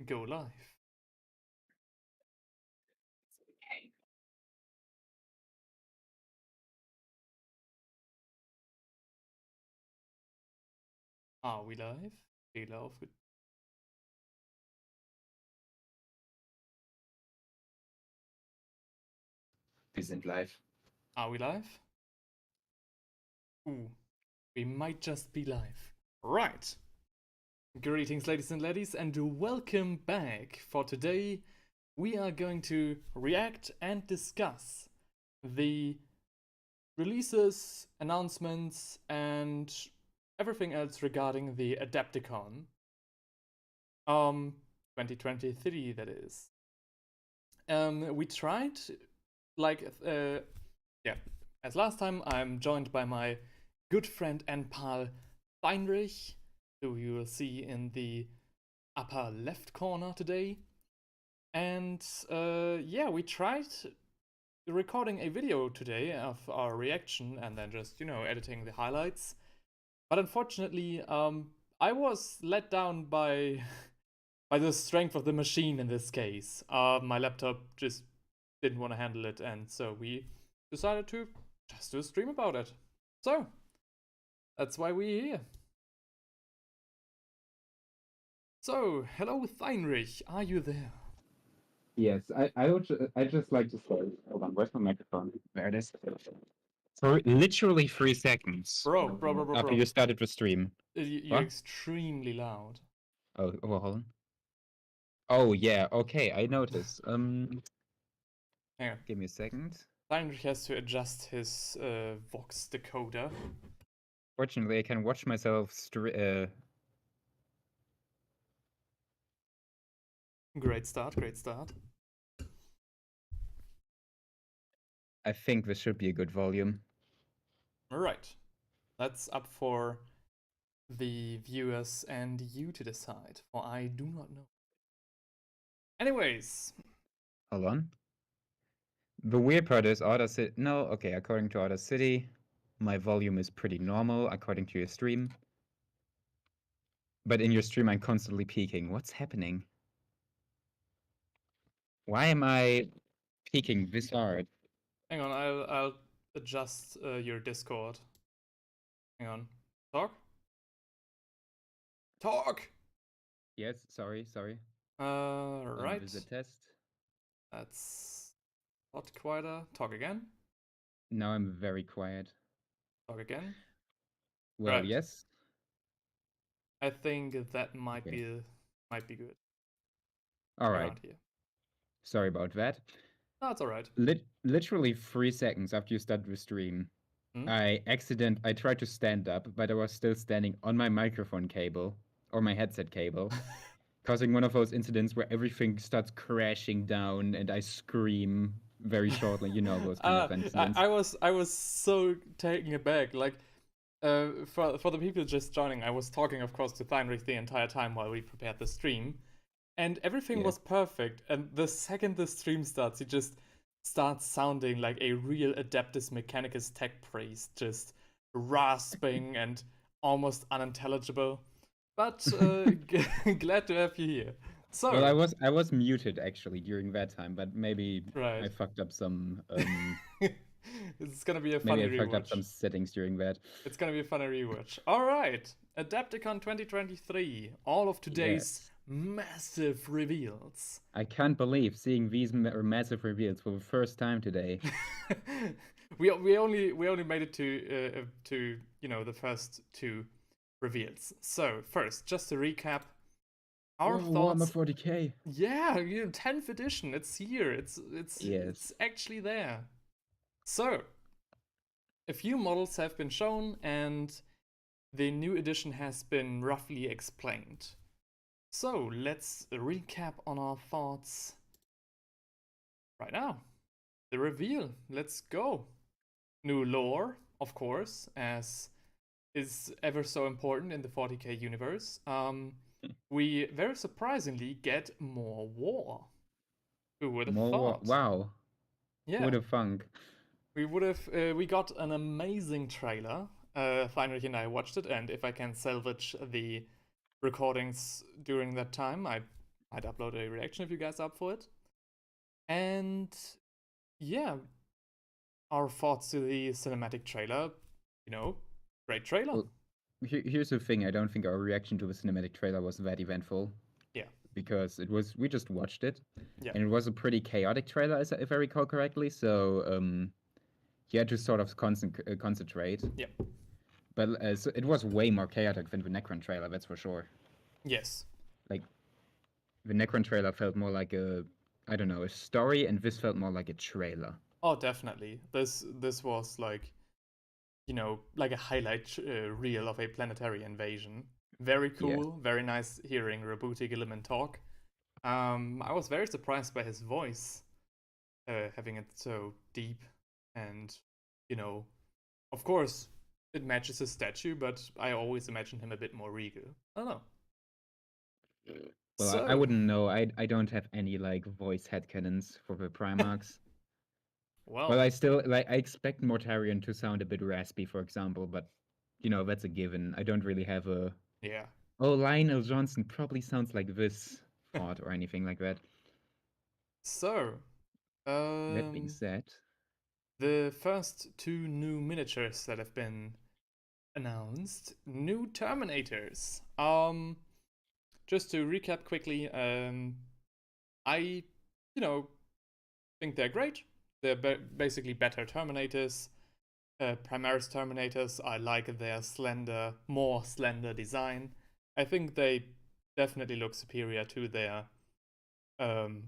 Go live. Are we live? Fehler auf. Wir sind live. Are we live? Ooh, we might just be live. Right. Greetings, ladies and laddies, and welcome back. For today, we are going to react and discuss the releases, announcements, and everything else regarding the ADEPTICON. 2023, that is. We tried, as last time, I'm joined by my good friend and pal Heinrich, who you will see in the upper left corner today. And we tried recording a video today of our reaction and then just, editing the highlights. But unfortunately, I was let down by the strength of the machine in this case. My laptop just didn't want to handle it, and so we decided to just do a stream about it. So, that's why we're here. So, hello Heinrich, are you there? Yes, I just like to say, hold on, where's my microphone? There it is. For literally 3 seconds. Bro. After you started the stream. You're extremely loud. Oh, hold on. Oh, yeah, okay, I noticed. Hang on. Give me a second. Heinrich has to adjust his Vox decoder. Fortunately, I can watch myself Great start, great start. I think this should be a good volume. Alright. That's up for the viewers and you to decide, for I do not know. Anyways. Hold on. The weird part is Order City. No, okay, according to Order City, my volume is pretty normal according to your stream. But in your stream, I'm constantly peaking. What's happening? Why am I peaking this hard? Hang on, I'll adjust your Discord. Hang on. Talk? Talk! Yes, sorry. Right. Visit test. That's a lot quieter. Talk again. Now I'm very quiet. Talk again. Well, right. Yes. I think that might be good. All right. Here. Sorry about that. No, it's all right. Literally 3 seconds after you started the stream, I tried to stand up, but I was still standing on my microphone cable or my headset cable, causing one of those incidents where everything starts crashing down and I scream very shortly. You know those kind of incidents. I was so taken aback. Like, for the people just joining, I was talking, of course, to Heinrich the entire time while we prepared the stream, and everything was perfect. And the second the stream starts, he just starts sounding like a real Adeptus Mechanicus tech priest, just rasping and almost unintelligible. But glad to have you here. So, well, I was muted actually during that time, but maybe right. I fucked up some. It's gonna be a funny rewatch. Maybe I fucked up some settings during that. It's gonna be a funny rewatch. All right, Adepticon 2023. All of today's massive reveals. I can't believe seeing these massive reveals for the first time today. we only made it to the first 2 reveals. So first, just to recap, our thoughts. Warhammer 40k. Yeah, 10th edition. It's here. It's actually there. So, a few models have been shown and the new edition has been roughly explained. So, let's recap on our thoughts right now. The reveal. Let's go. New lore, of course, as is ever so important in the 40k universe. We very surprisingly get more war. Who would have thought? Wow. Yeah. Would have thunk. We got an amazing trailer. Heinrich and I watched it, and if I can salvage the recordings during that time, I I'd upload a reaction if you guys are up for it. And yeah, our thoughts to the cinematic trailer. Great trailer. Well, here's the thing. I don't think our reaction to the cinematic trailer was that eventful. Yeah. Because we just watched it. Yeah. And it was a pretty chaotic trailer, if I recall correctly. So you had to sort of concentrate. Yeah. But so it was way more chaotic than the Necron trailer, that's for sure. Yes. Like, the Necron trailer felt more like a story, and this felt more like a trailer. Oh, definitely. This was like, like a highlight reel of a planetary invasion. Very cool. Yeah. Very nice hearing Robotic Gilliman talk. I was very surprised by his voice, having it so deep, and of course, it matches his statue, but I always imagined him a bit more regal. I don't know. Well, I wouldn't know. I don't have any like voice headcanons for the Primarchs. Well, I expect Mortarion to sound a bit raspy, for example, but that's a given. I don't really have a oh, Lionel Johnson probably sounds like this thought or anything like that. So, that being said, the first 2 new miniatures that have been announced, new Terminators. Just to recap quickly, I, think they're great. They're basically better Terminators. Primaris Terminators, I like their more slender design. I think they definitely look superior to their Elder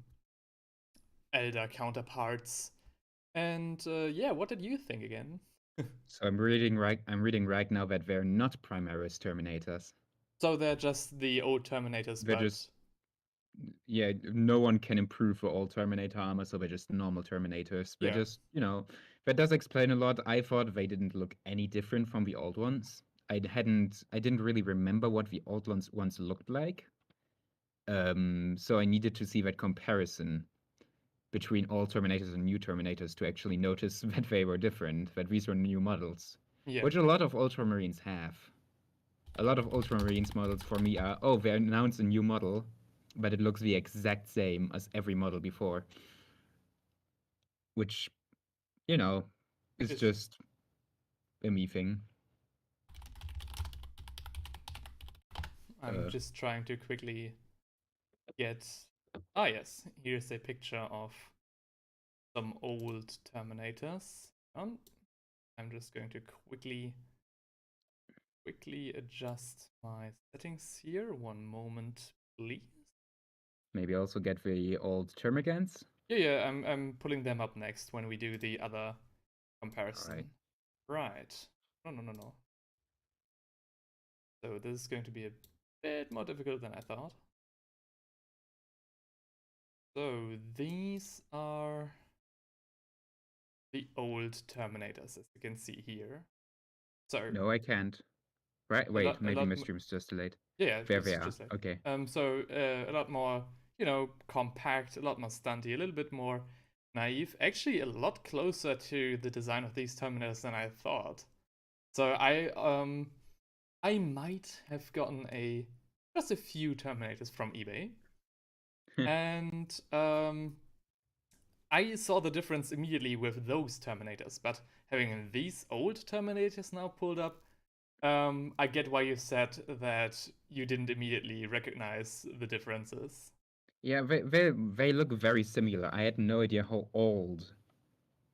counterparts. And yeah, what did you think again? So I'm reading right now that they're not Primaris Terminators. So they're just the old Terminators, they're just no one can improve the old Terminator armor, so they're just normal Terminators. They're just, that does explain a lot. I thought they didn't look any different from the old ones. I didn't really remember what the old ones looked like. So I needed to see that comparison between old Terminators and new Terminators to actually notice that they were different, that these were new models. Yeah. Which a lot of Ultramarines have. A lot of Ultramarines models for me are, they announced a new model, but it looks the exact same as every model before. Which, is just a me thing. I'm just trying to quickly get... Ah, yes. Here's a picture of some old Terminators. I'm just going to quickly adjust my settings here. One moment, please. Maybe also get the old Termagons? Yeah, I'm pulling them up next when we do the other comparison. Right. No. So this is going to be a bit more difficult than I thought. So these are the old Terminators, as you can see here. So no, I can't. Right, wait, maybe my stream's just delayed. Yeah, there they are. Okay. So a lot more, compact, a lot more stunty, a little bit more naive. Actually, a lot closer to the design of these Terminators than I thought. So I might have gotten just a few Terminators from eBay, and I saw the difference immediately with those Terminators. But having these old Terminators now pulled up, I get why you said that you didn't immediately recognize the differences. Yeah, they look very similar. I had no idea how old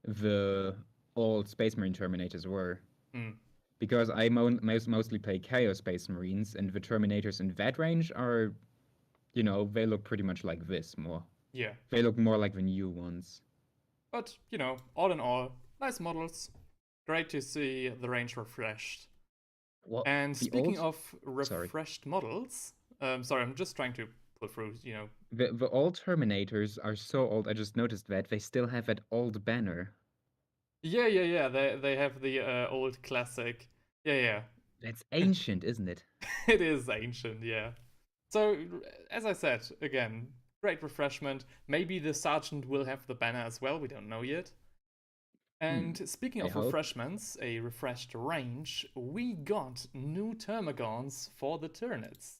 the old Space Marine Terminators were. Because I mostly play Chaos Space Marines, and the Terminators in that range are, they look pretty much like this more. Yeah. They look more like the new ones. But, all in all, nice models. Great to see the range refreshed. Well, and speaking of refreshed models, sorry, I'm just trying to pull through, The old Terminators are so old, I just noticed that they still have that old banner. Yeah. They have the old classic. Yeah. That's ancient, isn't it? It is ancient, yeah. So, as I said, again, great refreshment. Maybe the Sergeant will have the banner as well, we don't know yet. And speaking of refreshments, a refreshed range, we got new Termagons for the Turnits.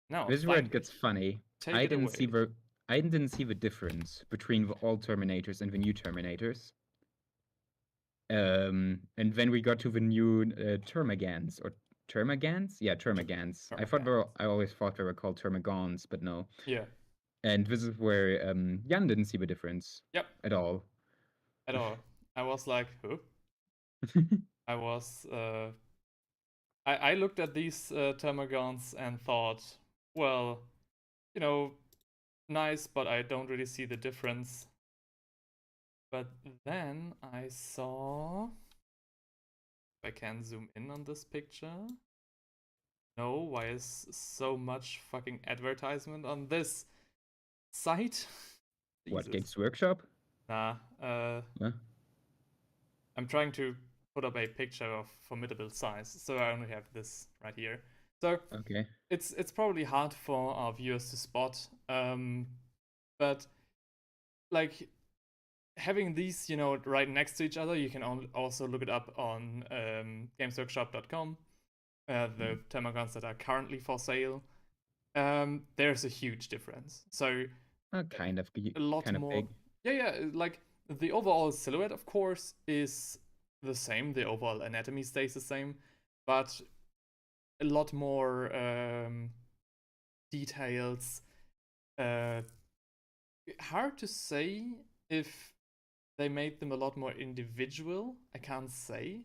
Now, this is where it gets funny, Take it away. I didn't see the difference between the old Terminators and the new Terminators. And when we got to the new Termagons or Termagons, yeah, Termagons. I always thought they were called Termagons, but no. Yeah. And this is where Jan didn't see the difference. Yep. At all. At all. I was like, who? I was. I looked at these Termagons and thought, well, you know, nice, but I don't really see the difference. But then I saw. If I can zoom in on this picture. No, why is so much fucking advertisement on this site? What, Games Workshop? Nah. Huh? I'm trying to put up a picture of formidable size, so I only have this right here. So okay, it's probably hard for our viewers to spot, but like having these, right next to each other, you can also look it up on gamesworkshop.com. The Termagons that are currently for sale. There's a huge difference. So kind of a lot kind more. Of big. Yeah. Like the overall silhouette, of course, is the same. The overall anatomy stays the same, but a lot more details. Hard to say if they made them a lot more individual. I can't say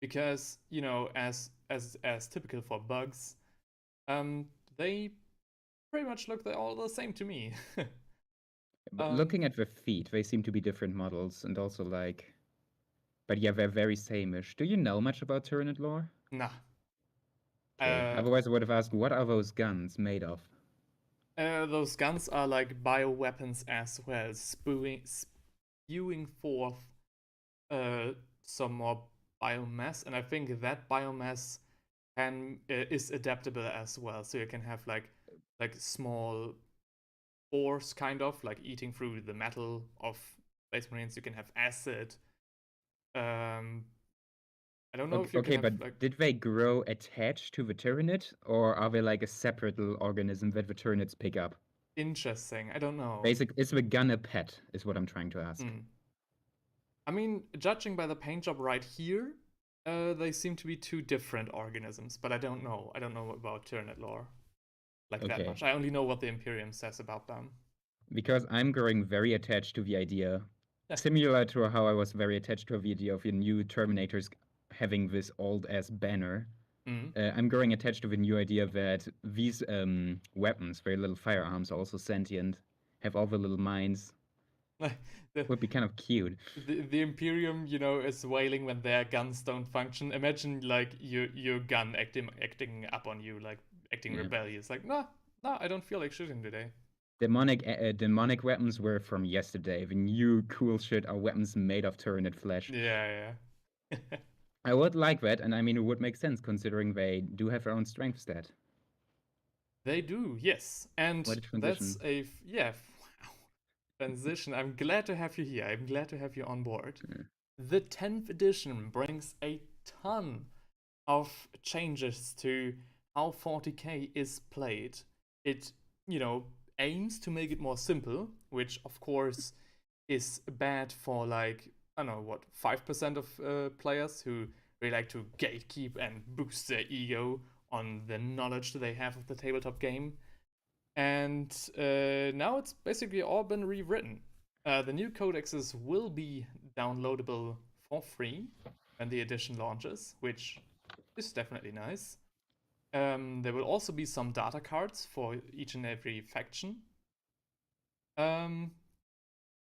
because as typical for bugs, they pretty much look all the same to me. But looking at the feet, they seem to be different models, and also like, but yeah, they're very sameish. Do you know much about Tyranid lore? Nah. Okay. Otherwise, I would have asked, what are those guns made of? Those guns are like bioweapons as well, spewing forth some more biomass, and I think that biomass is adaptable as well. So you can have like small spores, kind of like eating through the metal of Space Marines. You can have acid. I don't know if you can have, but like... did they grow attached to the Tyranid, or are they like a separate little organism that the Tyranids pick up? Interesting. I don't know. Is the gun a pet, is what I'm trying to ask. I mean, judging by the paint job right here, they seem to be two different organisms, but I don't know. I don't know about Tyranid lore like that much. I only know what the Imperium says about them. Because I'm growing very attached to the idea, similar to how I was very attached to the idea of the new Terminators having this old-ass banner. I'm growing attached to the new idea that these weapons, very little firearms, are also sentient, have all the little minds. Would be kind of cute. The Imperium, is wailing when their guns don't function. Imagine like your gun acting up on you, like acting rebellious. Like, no, I don't feel like shooting today. Demonic weapons were from yesterday. The new cool shit are weapons made of Tyranid flesh. Yeah. I would like that, and I mean, it would make sense considering they do have their own strength stat. They do, yes. And that's a transition. I'm glad to have you here. I'm glad to have you on board. The 10th edition brings a ton of changes to how 40k is played. It, aims to make it more simple, which of course is bad for like, I don't know, what, 5% of players who really like to gatekeep and boost their ego on the knowledge that they have of the tabletop game. And now it's basically all been rewritten. The new codexes will be downloadable for free when the edition launches, which is definitely nice. There will also be some data cards for each and every faction.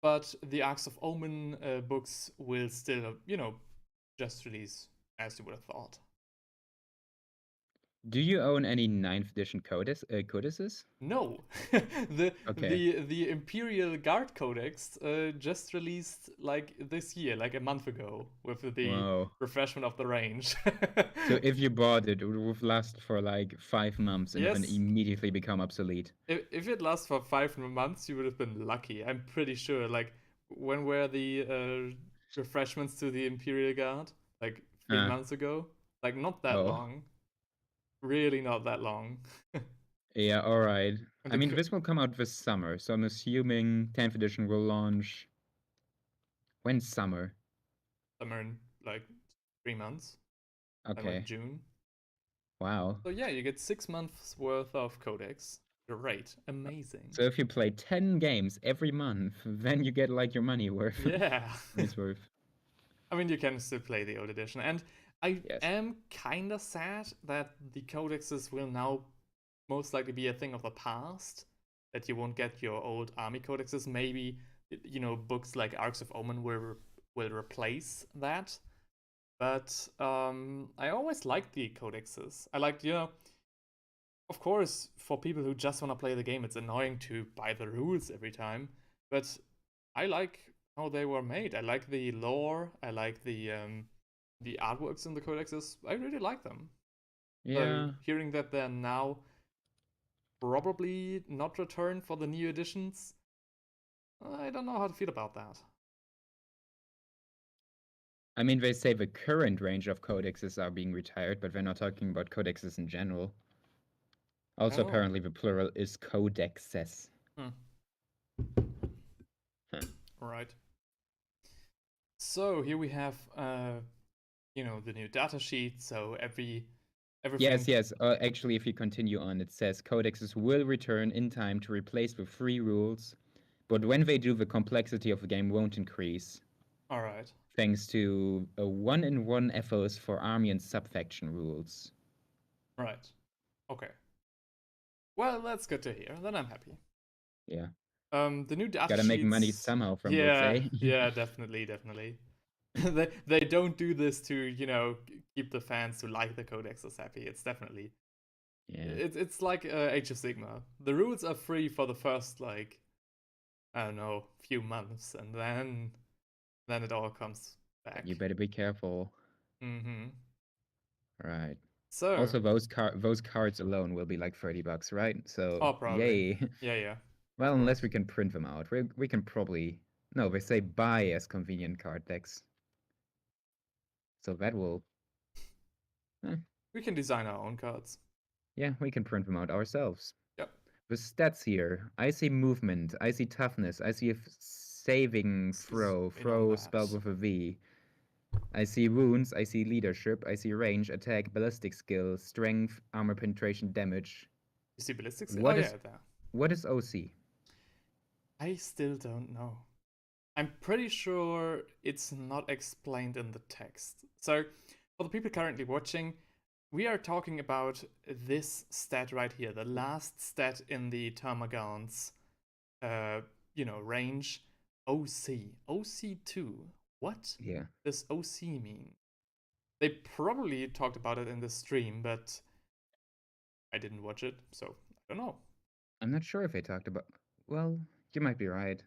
But the Arcs of Omen books will still, just release as you would have thought. Do you own any 9th edition codices? No. The Imperial Guard Codex just released like this year, like a month ago, with the refreshment of the range. So if you bought it, it would last for like 5 months and then immediately become obsolete. If it lasts for 5 months, you would have been lucky. I'm pretty sure. Like, when were the refreshments to the Imperial Guard? Like 3 months ago? Like, not that long. Really not that long. Yeah, alright. I mean, this will come out this summer, so I'm assuming 10th edition will launch. When's summer? Summer in like 3 months. Okay. Like June. Wow. So yeah, you get 6 months worth of Codex. Great. Amazing. So if you play 10 games every month, then you get like your money worth. Yeah. Money's worth. I mean, you can still play the old edition. And I am kind of sad that the Codexes will now most likely be a thing of the past. That you won't get your old army Codexes. Maybe, you know, books like Arcs of Omen will replace that. But I always liked the Codexes. I liked, you know, of course, for people who just want to play the game, it's annoying to buy the rules every time. But I like how they were made. I like the lore. I like the artworks in the Codexes. I really like them. Yeah. So hearing that they're now probably not returned for the new editions, I don't know how to feel about that. I mean, they say the current range of codexes are being retired, but they're not talking about codexes in general. Also, apparently, the plural is codexes. Right. So here we have, you know, the new data sheet. So everything. Yes. Actually, if you continue on, it says codexes will return in time to replace the free rules, but when they do, the complexity of the game won't increase. All right. Thanks to a 1-in-1 FOs for army and subfaction rules. Right. Okay. Well, that's good to hear. Then I'm happy. Yeah. The new data Gotta make money somehow from this, eh? Yeah, definitely. they don't do this to, you know, keep the fans who like the codexes happy. It's definitely it's like Age of Sigma. The rules are free for the first, like, I don't know, few months, and then it all comes back. You better be careful. Mm-hmm. Right. So also those cards alone will be like $30, right? So probably. Yay. Yeah. Well, unless we can print them out. We can probably... No, they say buy as convenient card decks. So that will... We can design our own cards. Yeah, we can print them out ourselves. Yep. The stats here. I see movement. I see toughness. I see a saving throw. Throw spelled with a V. I see wounds. I see leadership. I see range, attack, ballistic skill, strength, armor penetration, damage. You see ballistic skill? There. What is OC? I still don't know. I'm pretty sure it's not explained in the text. So, for the people currently watching, we are talking about this stat right here, the last stat in the Termagons, you know, range. OC. OC2. What? Yeah. Does OC mean? They probably talked about it in the stream, but I didn't watch it, so I don't know. I'm not sure if they talked about... Well, you might be right.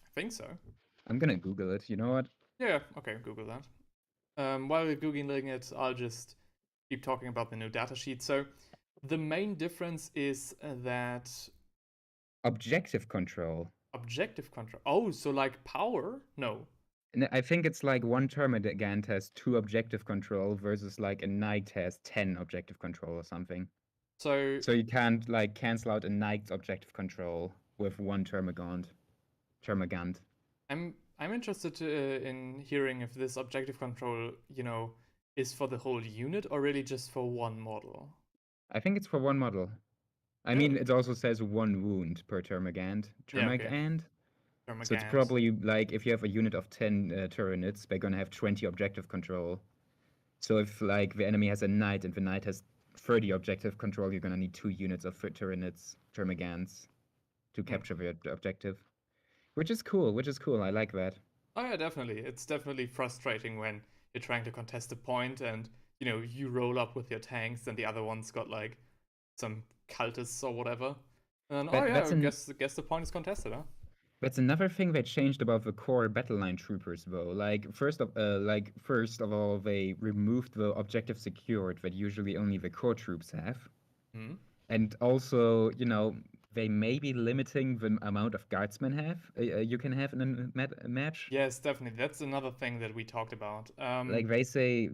I think so. I'm gonna Google it, you know what? Yeah, okay, Google that. While we're Googling it, I'll just keep talking about the new datasheet. So the main difference is that... Objective control. Objective control. Oh, so like power? No. I think it's like one Termagant has 2 objective control versus like a Knight has 10 objective control or something. So you can't like cancel out a Knight's objective control with one Termagant. I'm interested in hearing if this objective control, you know, is for the whole unit or really just for one model. I think it's for one model. I mean, it also says 1 wound per Termagant. Termagant? So it's probably like if you have a unit of 10 Turnits, they're gonna have 20 objective control. So if like the enemy has a Knight and the Knight has 30 objective control, you're gonna need 2 units of Turnits, Termagants, to capture the objective. Which is cool. I like that. Oh yeah, definitely. It's definitely frustrating when you're trying to contest a point and, you know, you roll up with your tanks and the other one's got like some cultists or whatever. And I guess the point is contested, huh? That's another thing they changed about the core Battleline troopers, though. Like first of all, they removed the objective secured that usually only the core troops have, and also, you know, they may be limiting the amount of guardsmen you can have in a match. Yes, definitely. That's another thing that we talked about. Like they say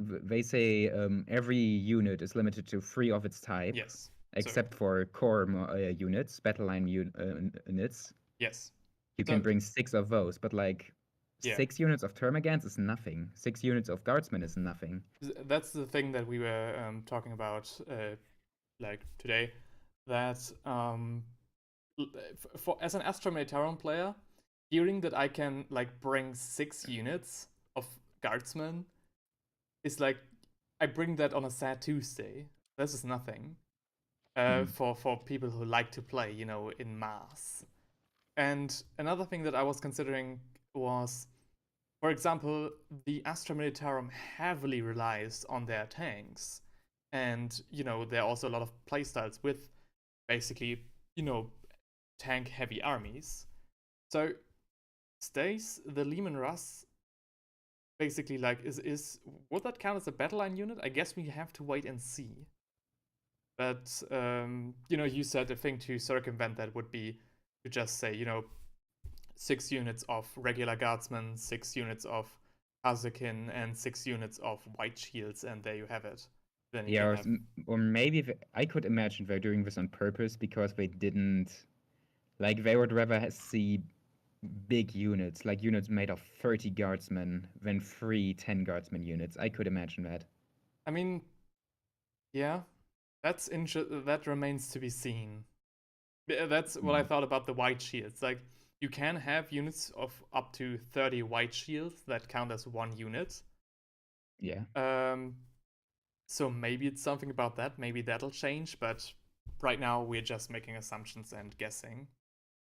every unit is limited to 3 of its type. Yes. except for core units, Battleline units. Yes. You can bring 6 of those, but like 6 units of Termagons is nothing. 6 units of Guardsmen is nothing. That's the thing that we were talking about like today. That for as an Astra Militarum player, hearing that I can like bring 6 units of Guardsmen is like I bring that on a sad Tuesday. This is nothing for people who like to play, you know, in mass. And another thing that I was considering was, for example, the Astra Militarum heavily relies on their tanks. And, you know, there are also a lot of playstyles with basically, you know, tank heavy armies. So, stays the Leman Russ basically like would that count as a battle line unit? I guess we have to wait and see. But you know, you said a thing to circumvent that would be to just say, you know, 6 units of regular guardsmen, 6 units of Hazukin, and 6 units of white shields, and there you have it. Then yeah, or maybe I could imagine they're doing this on purpose because they didn't, like, they would rather see big units, like units made of 30 guardsmen, than 3 10 guardsmen units. I could imagine that. I mean, yeah, that remains to be seen. That's what I thought about the white shields. Like, you can have units of up to 30 white shields that count as 1 unit. Yeah. So maybe it's something about that. Maybe that'll change, but right now we're just making assumptions and guessing.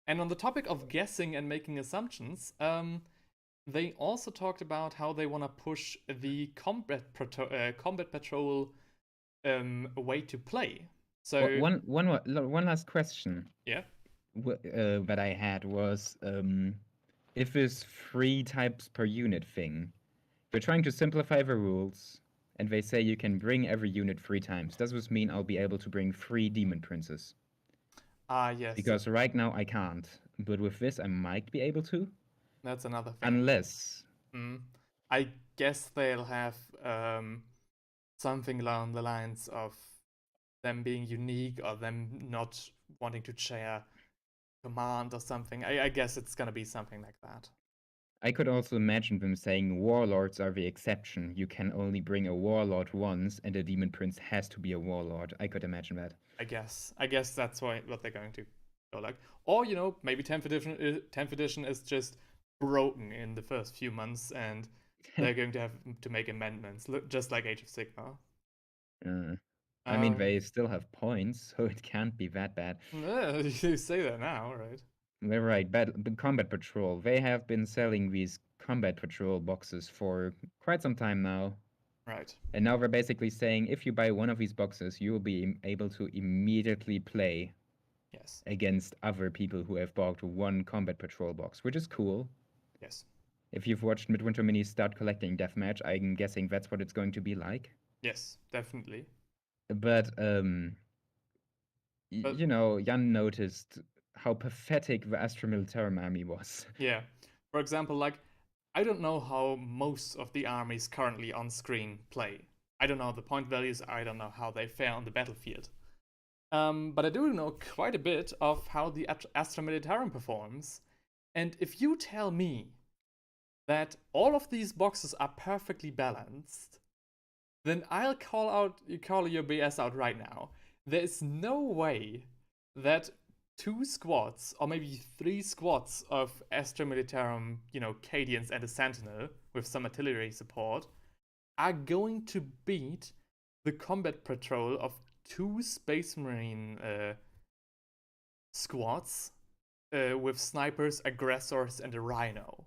And on the topic of guessing and making assumptions, they also talked about how they want to push the combat patrol way to play. So one last question. Yeah. That I had was if this 3 types per unit thing, they're trying to simplify the rules, and they say you can bring every unit 3 times. Does this mean I'll be able to bring 3 demon princes? Yes. Because right now I can't, but with this I might be able to. That's another thing. Unless. I guess they'll have something along the lines of them being unique or them not wanting to share command or something. I guess it's gonna be something like that. I could also imagine them saying warlords are the exception. You can only bring a warlord once, and a demon prince has to be a warlord. I could imagine that. I guess that's what they're going to go like. Or, you know, maybe 10th edition is just broken in the first few months, and they're going to have to make amendments, just like Age of Sigmar. I mean, they still have points, so it can't be that bad. You say that now, right? They're right. Combat Patrol. They have been selling these Combat Patrol boxes for quite some time now. Right. And now they're basically saying if you buy one of these boxes, you will be able to immediately play against other people who have bought one Combat Patrol box, which is cool. Yes. If you've watched Midwinter Minis start collecting Deathmatch, I'm guessing that's what it's going to be like. Yes, definitely. But you know, Jan noticed how pathetic the Astra Militarum army was. Yeah. For example, like, I don't know how most of the armies currently on screen play. I don't know the point values, I don't know how they fare on the battlefield. But I do know quite a bit of how the Astra Militarum performs. And if you tell me that all of these boxes are perfectly balanced, then I'll call your BS out right now. There is no way that 2 squads, or maybe 3 squads of Astra Militarum, you know, Cadians and a Sentinel with some artillery support, are going to beat the combat patrol of 2 Space Marine squads with snipers, aggressors, and a Rhino.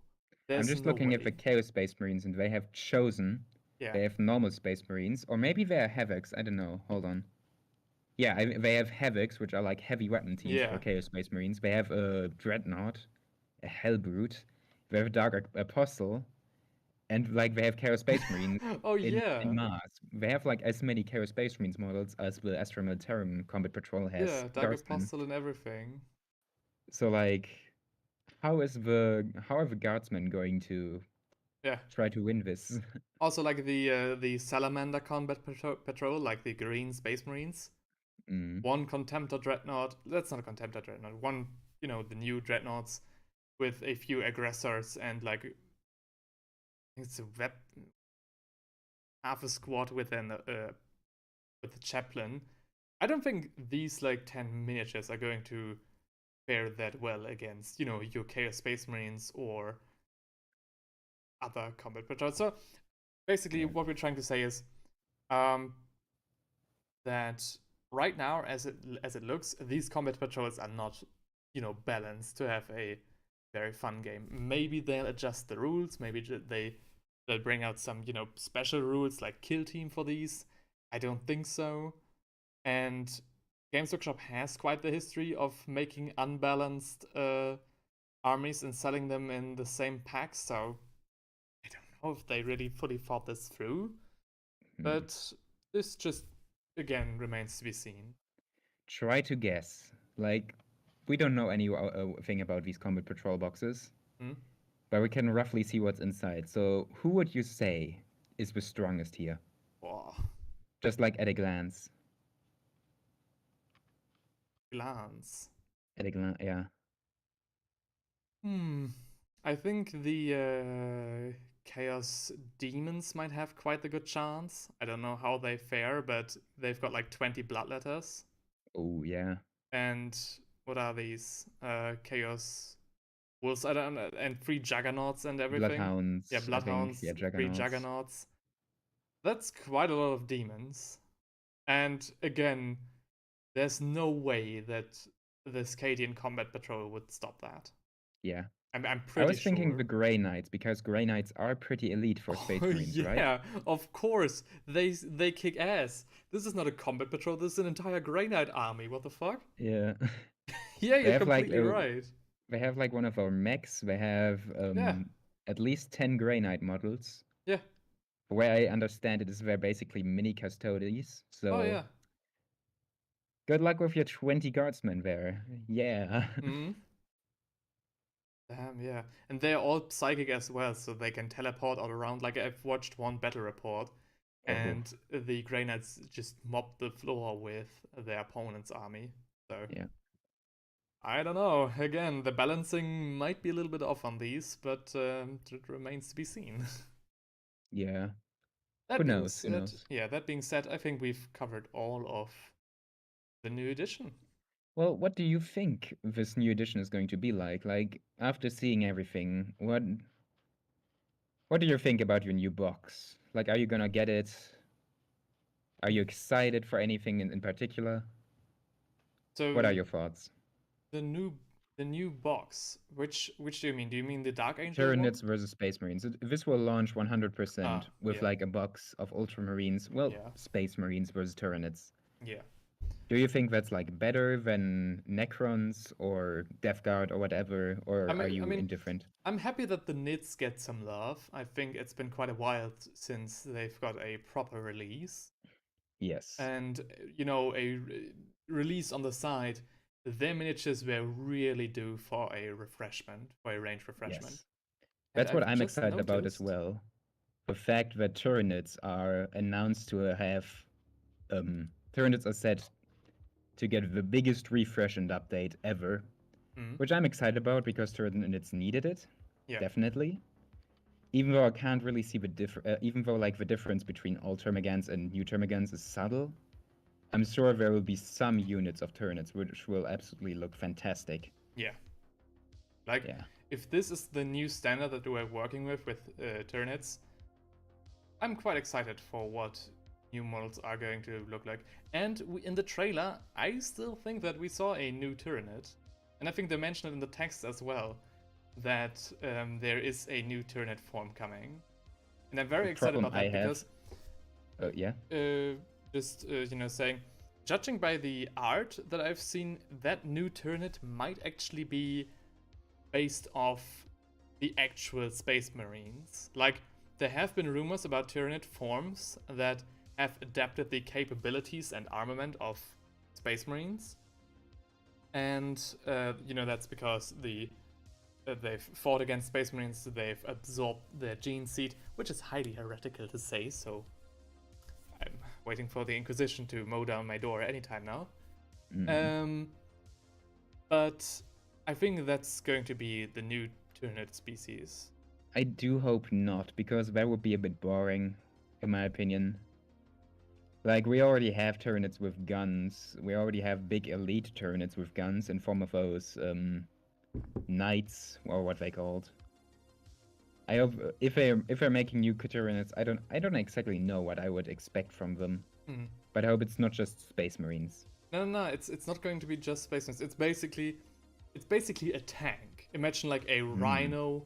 I'm just looking at the Chaos Space Marines, and they have Chosen. Yeah. They have normal Space Marines, or maybe they are Havocs. I don't know. Hold on. Yeah, they have Havocs, which are like heavy weapon teams for Chaos Space Marines. They have a Dreadnought, a Hellbrute. They have a Dark Apostle, and like they have Chaos Space Marines. In Mars. They have like as many Chaos Space Marines models as the Astra Militarum Combat Patrol has. Yeah, Dark Apostle and everything. So like, how are the Guardsmen going to try to win this? Also, like the Salamander Combat Patrol, like the Green Space Marines. one Contemptor Dreadnought. That's not a Contemptor Dreadnought. One, the new Dreadnoughts with a few aggressors and like it's half a squad with a chaplain. I don't think these like 10 miniatures are going to fare that well against your Chaos Space Marines or other combat patrols. So basically, what we're trying to say is that right now, as it looks, these combat patrols are not balanced to have a very fun game. Maybe they'll adjust the rules. Maybe they'll bring out some special rules like kill team for these. I don't think so. And Games Workshop has quite the history of making unbalanced armies and selling them in the same packs. So I don't know if they really fully thought this through. But this just again remains to be seen. Try to guess. Like, we don't know anything about these combat patrol boxes, but we can roughly see what's inside. So who would you say is the strongest here? Wow. Just like at a glance. At a glance, yeah. I think the Chaos Demons might have quite a good chance. I don't know how they fare, but they've got like 20 Bloodletters. Oh, yeah. And what are these? Chaos Wolves, I don't know, and 3 Juggernauts and everything. Bloodhounds. Yeah, Bloodhounds, yeah, 3 Juggernauts. That's quite a lot of demons. And again, there's no way that the Scadian Combat Patrol would stop that. Yeah. I'm pretty sure. I was thinking sure. the Grey Knights, because Grey Knights are pretty elite for Space Marines, right? Yeah, of course. They kick ass. This is not a combat patrol, this is an entire Grey Knight army. What the fuck? Yeah. Yeah, you're completely right. They have like one of our mechs. They have at least 10 Grey Knight models. Yeah. The way I understand it is they're basically mini custodies. So oh, yeah. Good luck with your 20 guardsmen there. Yeah. Damn, yeah. And they're all psychic as well, so they can teleport all around. Like, I've watched one battle report, and the Grey Knights just mopped the floor with their opponent's army. So, yeah. I don't know. Again, the balancing might be a little bit off on these, but it remains to be seen. Yeah. Who knows? Yeah, that being said, I think we've covered all of the new edition. Well, what do you think this new edition is going to be like? Like, after seeing everything, what do you think about your new box? Like, are you gonna get it? Are you excited for anything in particular? So what are your thoughts? The new box. Which do you mean? Do you mean the Dark Angel Turnits versus Space Marines. This will launch 100% with like a box of Ultramarines. Well, Space Marines versus Turnits. Yeah. Do you think that's like better than Necrons or Death Guard or whatever, or are you indifferent? I'm happy that the Nits get some love. I think it's been quite a while since they've got a proper release. Yes. And a release on the side, their miniatures were really due for a refreshment, for a range refreshment. Yes. That's what I'm excited about as well. The fact that Turnits are announced to have Turnits are set to get the biggest refresh and update ever, which I'm excited about because Turnits needed it, definitely. Even though I can't really see even though like the difference between old Termagons and new Termagons is subtle, I'm sure there will be some units of Turnits which will absolutely look fantastic. Yeah. Like, if this is the new standard that we're working with Turnits, I'm quite excited for what new models are going to look like. And in the trailer, I still think that we saw a new Turnit. And I think they mentioned it in the text as well, that there is a new Turnit form coming. And I'm very excited about that because... saying, judging by the art that I've seen, that new Turnit might actually be based off the actual Space Marines. Like, there have been rumors about Turnit forms that have adapted the capabilities and armament of Space Marines. And, that's because they've fought against Space Marines, they've absorbed their gene seed, which is highly heretical to say, so waiting for the Inquisition to mow down my door anytime now. Mm. But I think that's going to be the new Turnit species. I do hope not, because that would be a bit boring, in my opinion. Like, we already have Turnits with guns. We already have big elite Turnits with guns in form of those knights, or what they called. I hope if they're making new Turnits, I don't exactly know what I would expect from them. But I hope it's not just Space Marines. No, it's not going to be just Space Marines. It's basically a tank. Imagine like a rhino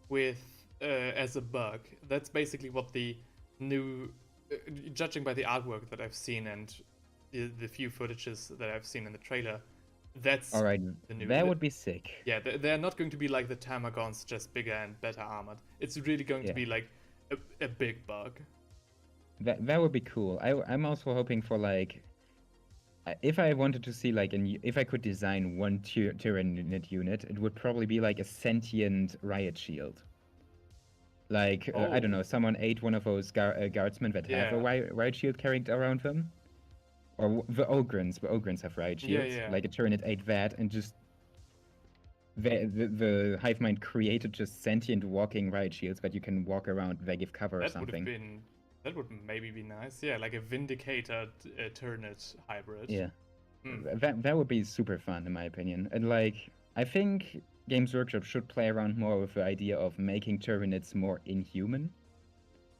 with as a bug. That's basically what the new, judging by the artwork that I've seen and the few footages that I've seen in the trailer, that's all right. The new. That would be sick. Yeah, they're not going to be like the Termagons, just bigger and better armored. It's really going to be like a big bug. That would be cool. I'm also hoping for like, if I wanted to see like if I could design one Tyranid unit, it would probably be like a sentient riot shield. Like I don't know, someone ate one of those guardsmen that have a riot shield carried around them, or the Ogrins. The Ogrins have riot shields. Like a Tyranid ate that, and just the hive mind created just sentient walking riot shields that you can walk around. They give cover or something. That would maybe be nice. Yeah, like a Vindicator Turnit hybrid. Yeah. That would be super fun in my opinion. And like, I think Games Workshop should play around more with the idea of making Turnits more inhuman.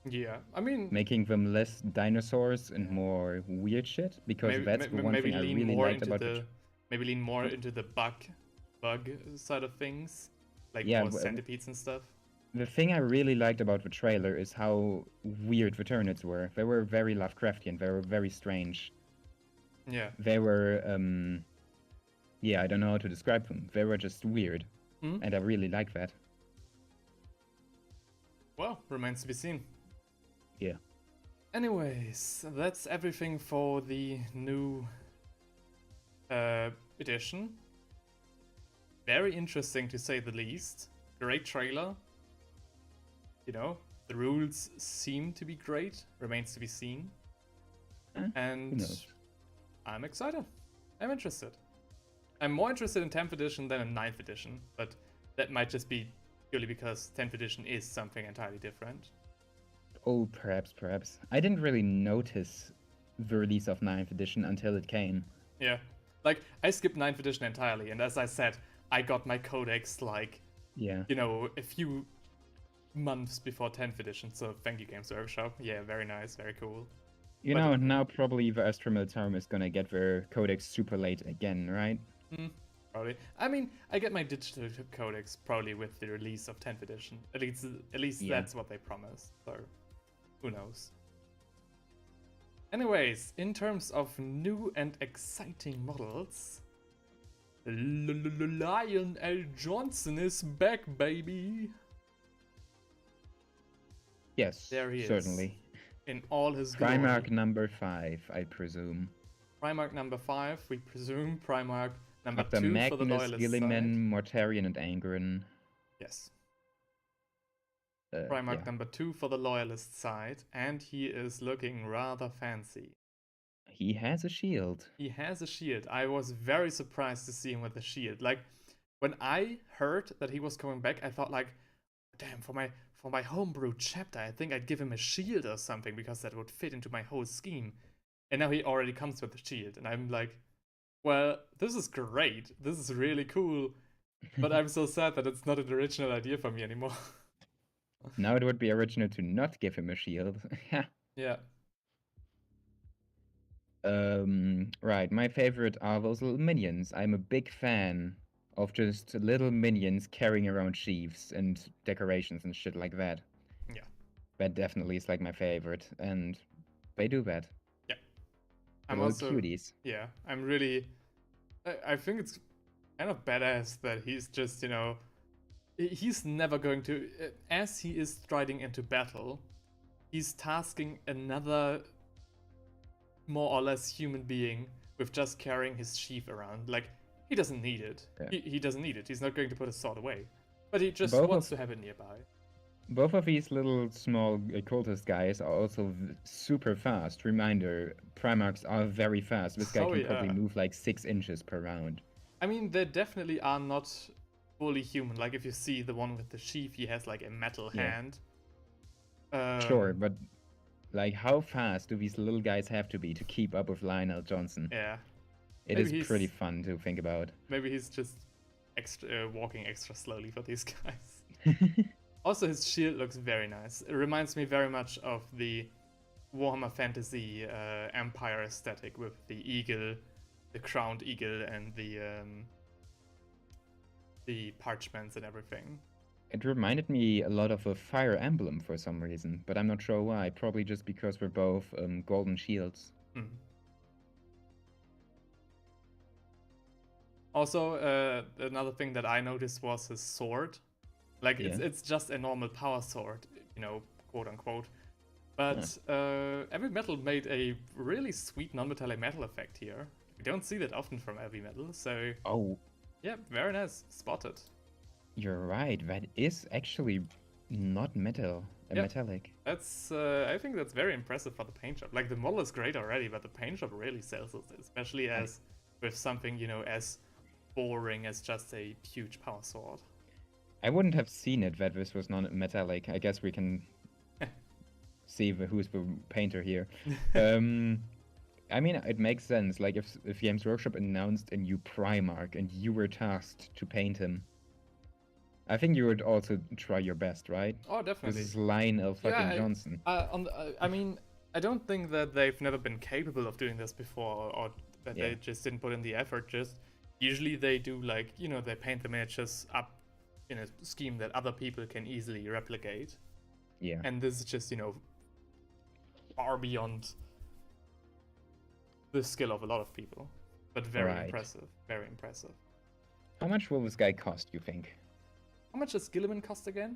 Yeah, I mean, making them less dinosaurs and more weird shit, because that's the one thing I really liked about maybe lean more into the bug side of things, like more centipedes and stuff. The thing I really liked about the trailer is how weird the Turnits were. They were very Lovecraftian. They were very strange. Yeah. They were, I don't know how to describe them. They were just weird. And I really like that. Well, remains to be seen. Yeah. Anyways, that's everything for the new edition. Very interesting to say the least. Great trailer. You know, the rules seem to be great. Remains to be seen. And I'm excited. I'm interested. I'm more interested in 10th edition than in 9th edition, but that might just be purely because 10th edition is something entirely different. Oh, perhaps. I didn't really notice the release of 9th edition until it came. Yeah. Like, I skipped 9th edition entirely, and as I said, I got my codex, like, you know, a few months before 10th edition, so thank you, Games Workshop. Yeah, very nice, very cool. You know, now probably the Astra Militarum is gonna get their codex super late again, right? Probably. I mean, I get my digital codex probably with the release of 10th edition. At least that's what they promised, so who knows. Anyways, in terms of new and exciting models, Lionel Johnson is back, baby! Yes, there he certainly. Is. In all his glory. Primarch number 5, I presume. Primarch number 5, we presume. Primarch number After 2 Magnus, for the Loyalist Gilliman, side. Mortarion, and Angren. Yes. Primarch number 2 for the Loyalist side, and he is looking rather fancy. He has a shield. He has a shield. I was very surprised to see him with a shield. Like, when I heard that he was coming back, I thought like, damn, for my homebrew chapter, I think I'd give him a shield or something, because that would fit into my whole scheme. And now he already comes with a shield, and I'm like, well, this is great. This is really cool. But I'm so sad that it's not an original idea for me anymore. Now it would be original to not give him a shield. Yeah. Right, my favorite are those little minions. I'm a big fan of just little minions carrying around sheaves and decorations and shit like that. Yeah. That definitely is like my favorite, and they do that. Yeah. I'm also cuties. Yeah, I'm really... I think it's kind of badass that he's just, you know... He's never going to... As he is striding into battle, he's tasking another more or less human being with just carrying his sheath around. Like, he doesn't need it. Yeah. He doesn't need it. He's not going to put his sword away. But he just wants to have it nearby. both of these little small cultist guys are also super fast. Reminder, Primarchs are very fast. This guy can probably move like 6 inches per round. I mean, they definitely are not fully human. Like, if you see the one with the sheath, he has like a metal hand. Sure, but like, how fast do these little guys have to be to keep up with Lionel Johnson? Yeah. It is pretty fun to think about. Maybe he's just walking extra slowly for these guys. Also, his shield looks very nice. It reminds me very much of the Warhammer Fantasy Empire aesthetic with the eagle, the crowned eagle, and the parchments and everything. It reminded me a lot of a Fire Emblem for some reason, but I'm not sure why. Probably just because we're both golden shields. Mm. Also, another thing that I noticed was his sword. Like, it's just a normal power sword, you know, quote unquote. But Heavy Metal made a really sweet non-metallic metal effect here. We don't see that often from Heavy Metal, so... Oh. Yeah, very nice. Spotted. You're right, that is actually not metallic. That's, I think that's very impressive for the paint job. Like, the model is great already, but the paint job really sells it, especially as with something, you know, as boring as just a huge power sword. I wouldn't have seen it that this was non-metallic. I guess we can see who's the painter here. I mean, it makes sense. Like, if Games Workshop announced a new Primarch and you were tasked to paint him, I think you would also try your best, right? Oh, definitely. This is Lionel Johnson. I mean, I don't think that they've never been capable of doing this before, or that they just didn't put in the effort. Just usually they do, like, you know, they paint the miniatures up in a scheme that other people can easily replicate. Yeah. And this is just, you know, far beyond the skill of a lot of people, but very impressive. Very impressive. How much will this guy cost, you think? How much does Gilliman cost again?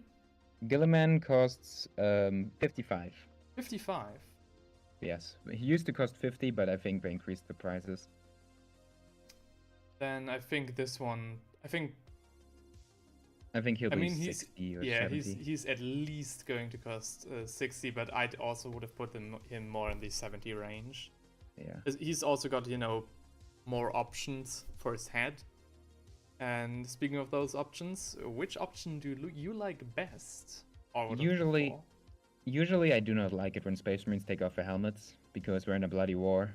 Gilliman costs 55. 55? Yes. He used to cost 50, but I think they increased the prices. Then I think this one... I think he'll be 60 or 70. He's at least going to cost 60, but I also would have put him more in the 70 range. Yeah. He's also got, you know, more options for his head. And speaking of those options, which option do you like best? Usually I do not like it when Space Marines take off their helmets, because we're in a bloody war.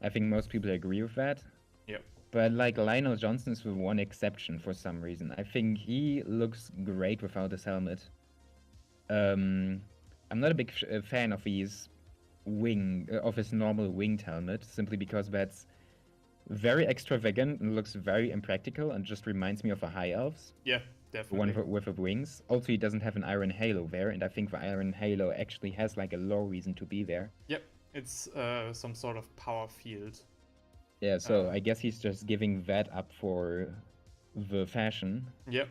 I think most people agree with that. Yep. But like Lionel Johnson is the one exception for some reason. I think he looks great without his helmet. I'm not a big fan of his normal winged helmet, simply because that's very extravagant and looks very impractical and just reminds me of a High Elves. Yeah, definitely. The one with the wings. Also, he doesn't have an Iron Halo there, and I think the Iron Halo actually has like a lore reason to be there. Yep, it's some sort of power field. Yeah, so I guess he's just giving that up for the fashion. Yep.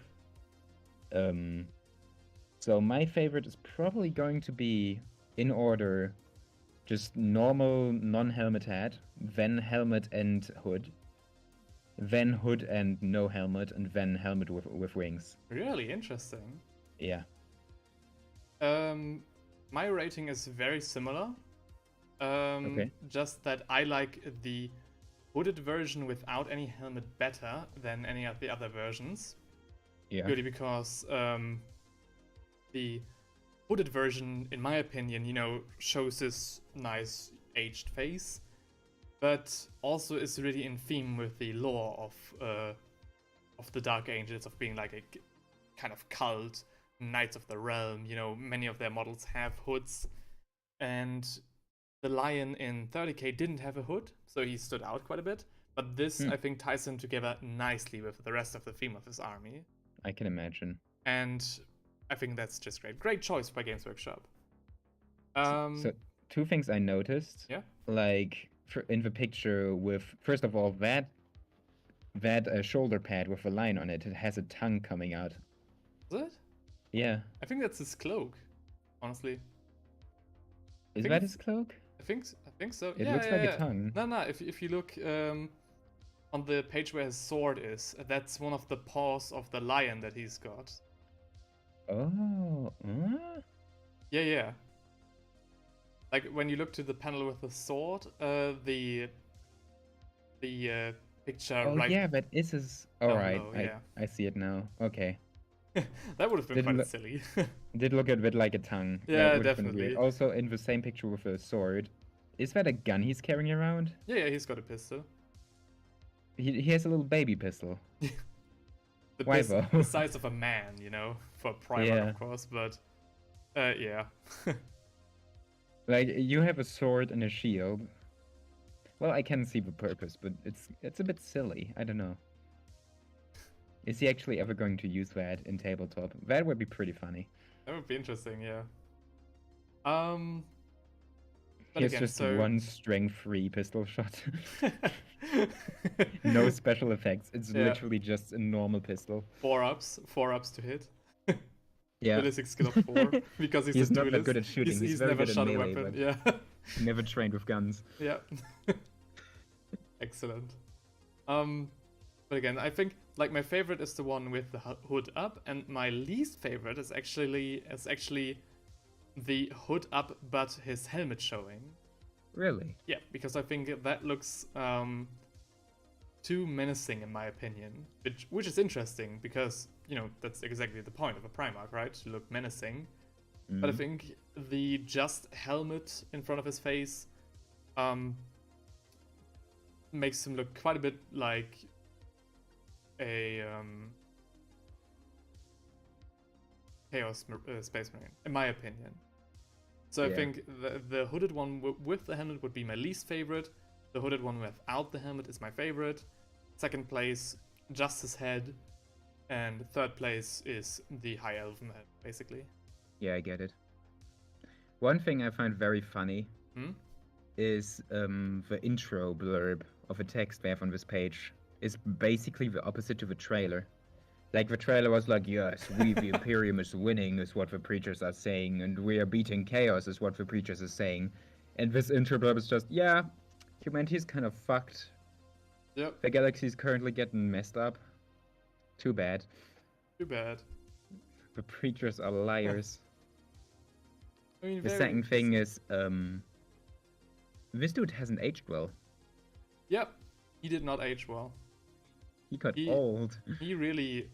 So my favorite is probably going to be, in order, just normal non-helmet head, then helmet and hood, then hood and no helmet, and then helmet with wings. Really interesting. Yeah. My rating is very similar. Okay. Just that I like the hooded version without any helmet better than any of the other versions. Yeah. Purely because the hooded version, in my opinion, you know, shows this nice aged face, but also is really in theme with the lore of the Dark Ages, of being like a kind of cult, Knights of the Realm. You know, many of their models have hoods, and the Lion in 30k didn't have a hood, so he stood out quite a bit. But this, I think, ties him together nicely with the rest of the theme of his army. I can imagine. And I think that's just great. Great choice by Games Workshop. So, two things I noticed. Yeah. Like, in the picture with, first of all, that shoulder pad with a line on it, it has a tongue coming out. Is it? Yeah. I think that's his cloak, honestly. Is that his cloak? I think so. It looks like a tongue. No. If you look on the page where his sword is, that's one of the paws of the lion that he's got. Oh, Yeah. Like when you look to the panel with the sword, the picture oh right yeah, but this is all down right. below. Yeah, I see it now. Okay, that would have been didn't quite look silly. did look a bit like a tongue. That Yeah, would have been weird. definitely. Also, in the same picture with a sword, is that a gun he's carrying around? Yeah, he's got a pistol. He has a little baby pistol. Why though? The size of a man, you know, for a Primarch, Yeah. of course, but yeah. Like you have a sword and a shield. Well, I can see the purpose, but it's a bit silly. I don't know. Is he actually ever going to use that in tabletop? That would be pretty funny. That would be interesting, yeah. But Here's again, just so one strength-free pistol shot. No special effects. It's Yeah. literally just a normal pistol. 4 ups to hit. Yeah. Ballistic skill of 4 because he's a not that duelist. good at shooting. He's very never good at shot a melee, weapon. but Yeah. never trained with guns. Yeah. Excellent. But again, I think like my favorite is the one with the hood up, and my least favorite is actually the hood up but his helmet showing. Really? Yeah, because I think that looks too menacing in my opinion, which is interesting because, you know, that's exactly the point of a Primarch, right? To look menacing. Mm-hmm. But I think the just helmet in front of his face makes him look quite a bit like a Chaos Space Marine, in my opinion. So I think the hooded one with the helmet would be my least favorite. The hooded one without the helmet is my favorite. Second place, just his head. And third place is the High Elven head, basically. Yeah, I get it. One thing I find very funny is the intro blurb of a text we have on this page is basically the opposite to the trailer. Like, the trailer was like, yes, we, the Imperium, is winning, is what the preachers are saying, and we are beating chaos, is what the preachers are saying. And this intro blurb is just, yeah, humanity's kind of fucked. Yep. The galaxy's currently getting messed up. Too bad. Too bad. The preachers are liars. I mean, The second thing is, this dude hasn't aged well. Yep. He did not age well. He got old. He really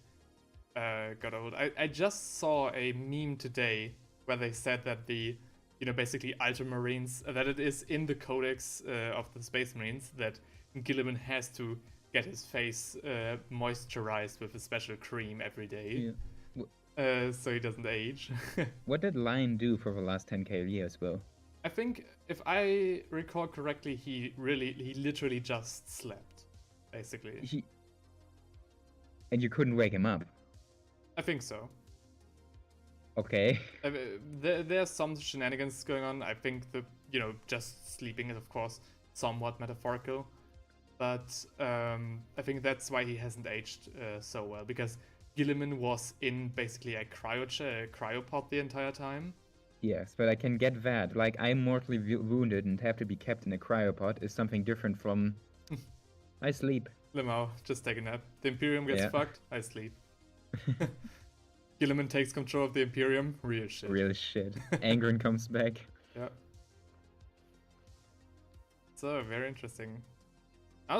got old. I just saw a meme today where they said that the, you know, basically Ultramarines, that it is in the Codex of the Space Marines that Guilliman has to get his face moisturized with a special cream every day. Yeah. So he doesn't age. What did Lion do for the last 10k years, Will? I think, if I recall correctly, he literally just slept, basically. And you couldn't wake him up? I think so. Okay. There's some shenanigans going on. I think just sleeping is, of course, somewhat metaphorical. But I think that's why he hasn't aged so well, because Guilliman was in basically a cryopod the entire time. Yes, but I can get that. Like, I'm mortally wounded and have to be kept in a cryopod is something different from I sleep. Limau, just take a nap. The Imperium gets fucked, I sleep. Guilliman takes control of the Imperium, real shit. Real shit. Angren comes back. Yeah. So, very interesting. I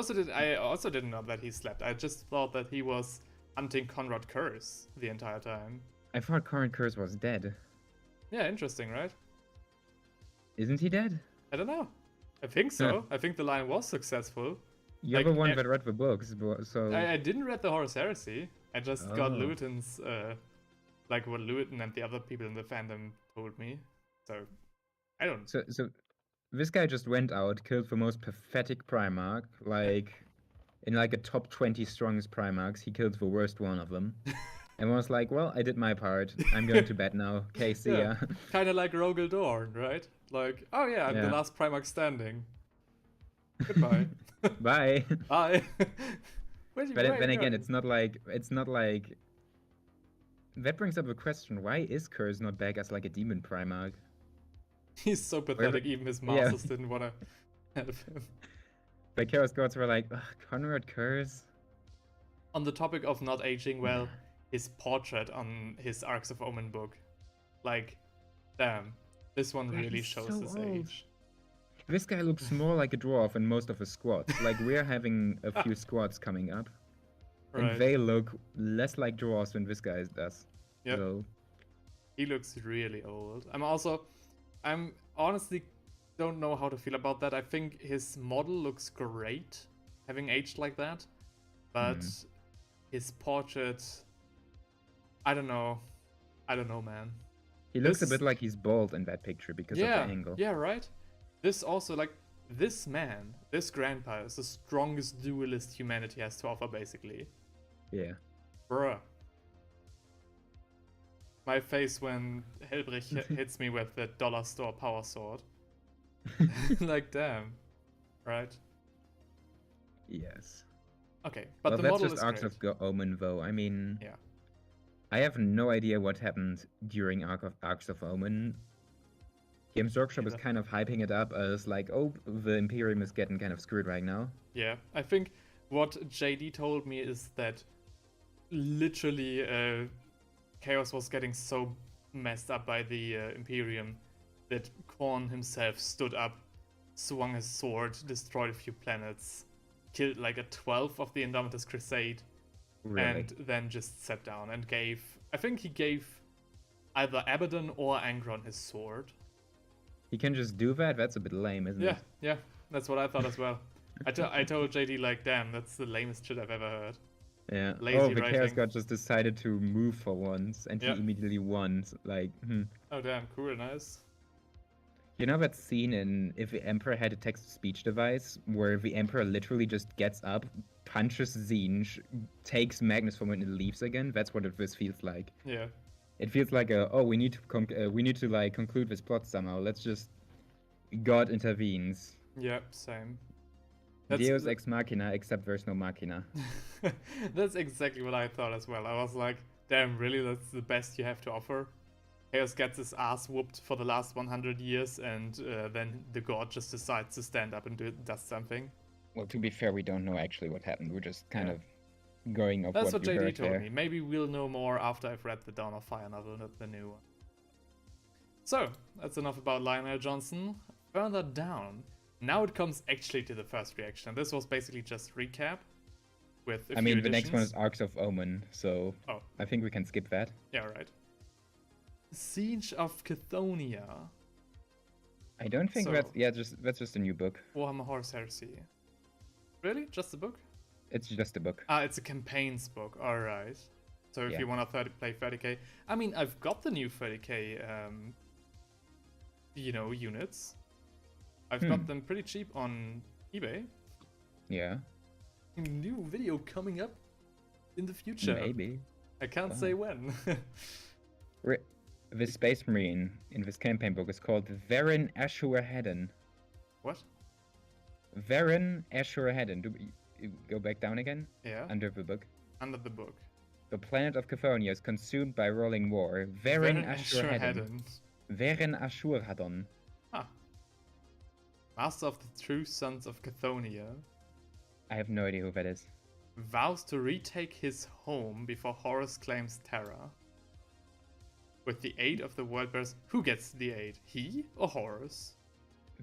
also didn't know that he slept. I just thought that he was hunting Conrad Curse the entire time. I thought Conrad Curse was dead. Yeah, interesting, right? Isn't he dead? I don't know. I think so. I think the line was successful. You're the one that read the books, so... I didn't read the Horus Heresy. I just got Luton's, like what Luton and the other people in the fandom told me. So, I don't... So this guy just went out, killed the most pathetic Primarch, like, in like a top 20 strongest Primarchs, he killed the worst one of them. And was like, well, I did my part. I'm going to bed now. Okay, see ya. Kind of like Rogel Dorn, right? Like, oh yeah, I'm the last Primarch standing. Goodbye. Bye. Bye. But then again, it's not like that brings up a question: why is Curse not back as like a demon Primarch? He's so pathetic. Even his masters didn't want to help him. The Chaos Gods were like, Conrad Curse. On the topic of not aging well, his portrait on his Arcs of Omen book. Like, damn, this one really he's shows so his old. age. This guy looks more like a dwarf in most of his squads. Like, we're having a few squads coming up. Right. And they look less like dwarves than this guy does. Yep. So, he looks really old. I'm honestly don't know how to feel about that. I think his model looks great, having aged like that. But his portrait, I don't know. I don't know, man. he looks a bit like he's bald in that picture because of the angle. Yeah, right? This also, like, this man, this grandpa is the strongest duelist humanity has to offer, basically. Yeah. Bruh. My face when Helbrich hits me with the dollar store power sword. Like, damn. Right? Yes. Okay, but well, the that's model just is Arcs great. of Omen, though. I mean, Yeah. I have no idea what happened during Arcs of Omen. Games Workshop is kind of hyping it up as like, oh, the Imperium is getting kind of screwed right now. Yeah, I think what JD told me is that literally Chaos was getting so messed up by the Imperium that Khorne himself stood up, swung his sword, destroyed a few planets, killed like a 12th of the Indomitus Crusade, Really? and then just sat down and I think he gave either Abaddon or Angron his sword. He can just do that? That's a bit lame, isn't it? Yeah, that's what I thought as well. I told JD, like, damn, that's the lamest shit I've ever heard. Yeah. Lazy the writing. Chaos God just decided to move for once, and he immediately won. Like, Oh, damn, cool, nice. You know that scene in If the Emperor Had a Text-to-Speech Device, where the Emperor literally just gets up, punches Zinj, takes Magnus from it and leaves again? That's what this feels like. Yeah. It feels like we need to like conclude this plot somehow. Let's just God intervenes. Yep, same. Deus ex machina, except there's no machina. That's exactly what I thought as well. I was like, damn, really? That's the best you have to offer? Chaos gets his ass whooped for the last 100 years, and then the god just decides to stand up and does something. Well, to be fair, we don't know actually what happened. We're just kind of going off That's what JD heard told there. me. Maybe we'll know more after I've read the Dawn of Fire novel, not the new one. So, that's enough about Lionel Johnson. Further down, now it comes actually to the first reaction. This was basically just recap with a few the next one is additions. Arcs of Omen, so I think we can skip that. Yeah, right. Siege of Chthoniya. I don't think that's just a new book. Warhammer Horse Heresy. Really? Just a book? It's just a book. Ah, it's a campaigns book. Alright. So if you want to play 30k, I mean, I've got the new 30k, units. I've got them pretty cheap on eBay. Yeah. New video coming up in the future. Maybe. I can't say when. The Space Marine in this campaign book is called Varen Ashur-Haddon. What? Varen Ashur-Haddon. Do we go back down again? Yeah. Under the book. Under the book. The planet of Chthoniya is consumed by rolling war. Varen Ashur-Haddon. Varen Ashur-Haddon. Ah. Master of the true sons of Chthoniya. I have no idea who that is. Vows to retake his home before Horus claims Terra. With the aid of the word bearers. Who gets the aid? He or Horus?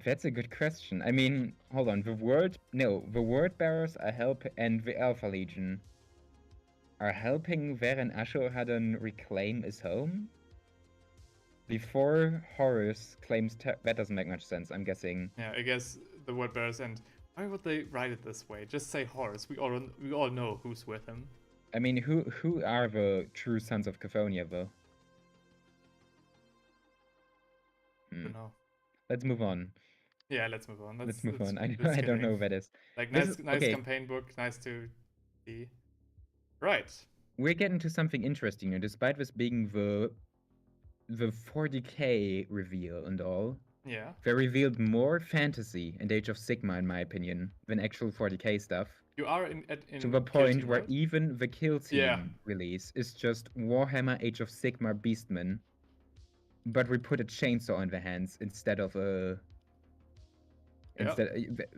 That's a good question. I mean, hold on. The word bearers are and the Alpha Legion are helping Varen Ashur-Haddon reclaim his home? Before Horus claims that doesn't make much sense, I'm guessing. Yeah, I guess the word bearers, and why would they write it this way? Just say Horus. We all know who's with him. I mean, who are the true sons of Chthoniya, though? I don't know. Let's move on. Yeah, let's move on. Let's move on. I don't know who that is. Like, nice campaign book. Nice to see. Right. We're getting to something interesting here. Despite this being the 40k reveal and all, they revealed more fantasy and Age of Sigmar, in my opinion, than actual 40k stuff. You are to the point where even the Kill Team release is just Warhammer Age of Sigmar Beastman, but we put a chainsaw in the hands instead of a.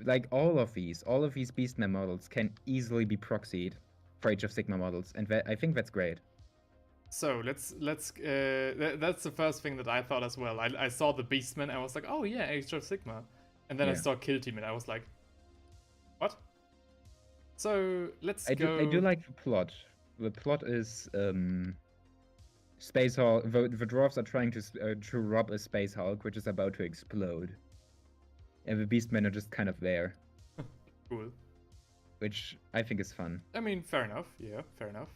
Like all of these Beastman models can easily be proxied for Age of Sigmar models, and I think that's great. So that's the first thing that I thought as well. I saw the Beastman, I was like, oh yeah, Age of Sigma. And then I saw Kill Team and I was like, what? So let's go. I do like the plot. The plot is Space Hulk. The dwarves are trying to rob a Space Hulk, which is about to explode, and the Beastmen are just kind of there. Cool. Which I think is fun. I mean, fair enough. Yeah, fair enough.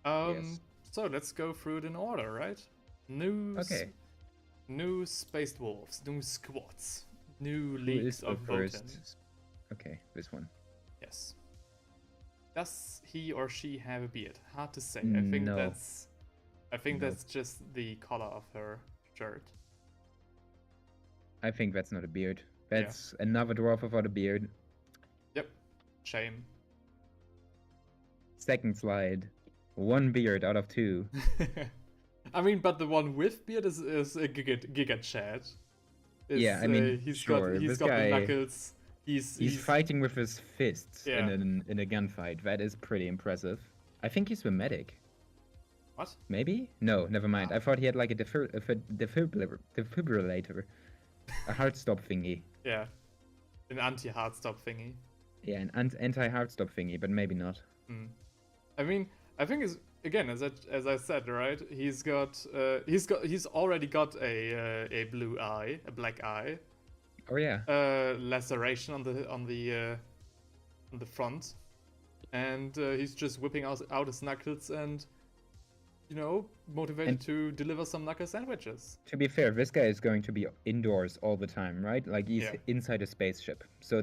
Yes. So let's go through it in order, right? New Space Dwarves, new squads, new leagues of Votan. Okay, this one. Yes. Does he or she have a beard? Hard to say. I think that's just the color of her shirt. I think that's not a beard. That's another dwarf without a beard. Yep. Shame. Second slide. 1 beard out of 2. I mean, but the one with beard is a Giga Chad. Yeah, I mean, he's got the knuckles. He's fighting with his fists in a gunfight. That is pretty impressive. I think he's the medic. What? Maybe? No, never mind. I thought he had like a defibrillator. A heart stop thingy. Yeah. An anti-heart stop thingy. Yeah, an anti-heart stop thingy, but maybe not. I mean, I think as I said, right? He's already got a blue eye, a black eye. Oh yeah. Laceration on the front, and he's just whipping out his knuckles and, you know, motivated to deliver some knuckle sandwiches. To be fair, this guy is going to be indoors all the time, right? Like he's inside a spaceship, so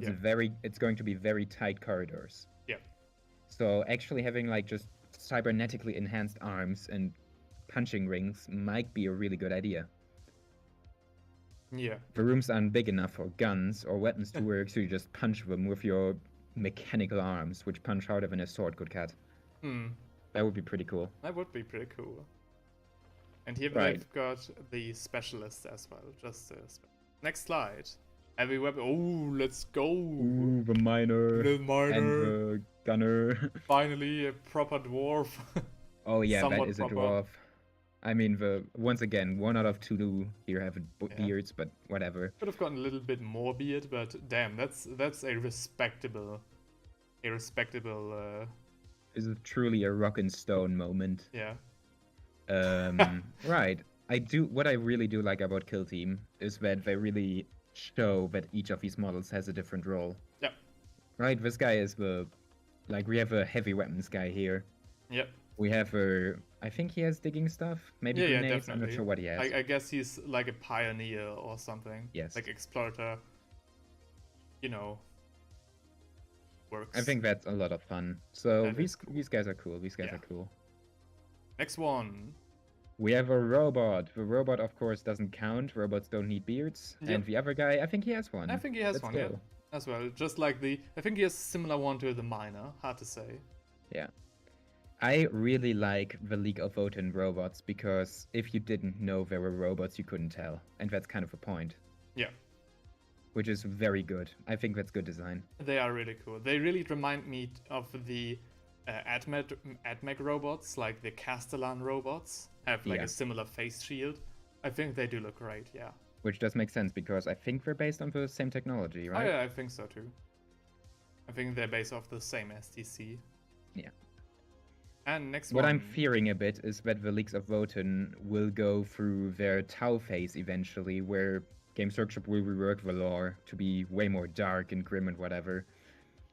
it's going to be very tight corridors. Yeah. So actually having like just cybernetically enhanced arms and punching rings might be a really good idea. Yeah. The rooms aren't big enough for guns or weapons to work, so you just punch them with your mechanical arms, which punch harder than a sword could cut. That would be pretty cool. That would be pretty cool. And here they've got the specialist as well. Just next slide. Heavy weapon. Oh, let's go. Ooh, the miner. The miner. And the gunner. Finally, a proper dwarf. Oh yeah, that is proper. A dwarf. I mean, once again, 1 out of 2 here have beards, but whatever. Could have gotten a little bit more beard, but damn, that's a respectable. This is truly a rock and stone moment. Yeah. Right. What I really do like about Kill Team is that they really show that each of these models has a different role. Yep. Right. This guy is we have a heavy weapons guy here. Yep. We have I think he has digging stuff. Maybe grenades. Yeah, definitely. I'm not sure what he has. I guess he's like a pioneer or something. Yes. Like explorer. You know. Works. I think that's a lot of fun. So these guys are cool. These guys are cool. Next one. We have a robot. The robot, of course, doesn't count. Robots don't need beards. Yep. And the other guy, I think he has one. I think he has one, yeah. As well. Just like I think he has a similar one to the miner. Hard to say. Yeah. I really like the League of Votan robots because if you didn't know there were robots, you couldn't tell. And that's kind of a point. Yeah. Which is very good. I think that's good design. They are really cool. They really remind me of the AdMech robots, like the Castellan robots, have like a similar face shield. I think they do look great, yeah. Which does make sense because I think they're based on the same technology, right? Oh yeah, I think so too. I think they're based off the same STC. Yeah. And next what I'm fearing a bit is that the Leagues of Votan will go through their Tau phase eventually, where Games Workshop will rework the lore to be way more dark and grim and whatever.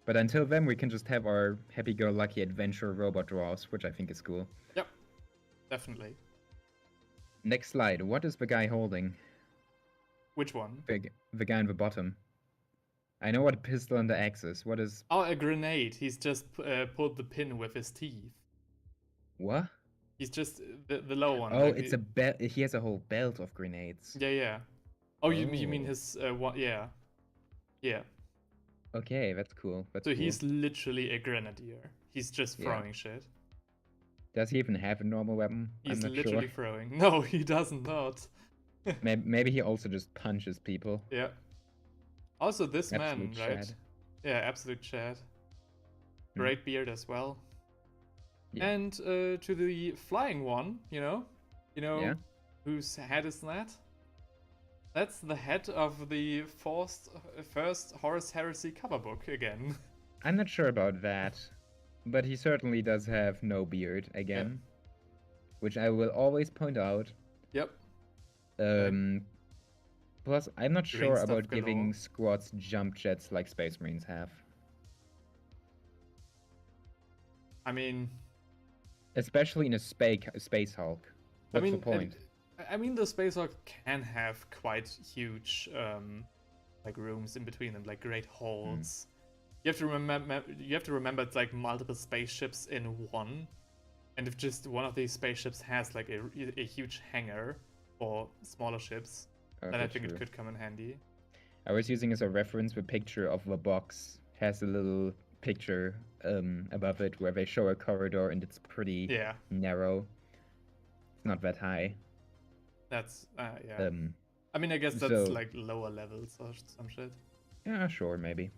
But until then, we can just have our happy-go-lucky adventure robot dwarves, which I think is cool. Yep, definitely. Next slide. What is the guy holding? Which one? The guy on the bottom. I know what a pistol and the axe is. What is... Oh, a grenade. He's just pulled the pin with his teeth. What? He's just the low one. Oh, like it's a belt. He has a whole belt of grenades. Yeah, yeah. Oh, you mean his what? Yeah, yeah. Okay, that's cool. So he's literally a grenadier. He's just throwing shit. Does he even have a normal weapon? He's literally throwing. No, he does not. Maybe he also just punches people. Yeah. Also, this absolute man, right? Chad. Yeah, absolute Chad. Great beard as well. Yeah. And to the flying one, Yeah. whose head is that? That's the head of the first Horus Heresy cover book again. I'm not sure about that, but he certainly does have no beard again, which I will always point out. Yep. Plus, I'm not Green sure stuff about galore. giving squads jump jets like Space Marines have. I mean, especially in a Space Hulk. What's the point? I mean, the Space Hulk can have quite huge, like rooms in between them, like great halls. You have to remember it's like multiple spaceships in one, and if just one of these spaceships has like a huge hangar for smaller ships, then I think it could come in handy. I was using as a reference the picture of the box has a little picture above it where they show a corridor and it's pretty narrow. It's not that high. That's yeah. I mean, I guess that's like lower levels or some shit. Yeah, sure, maybe.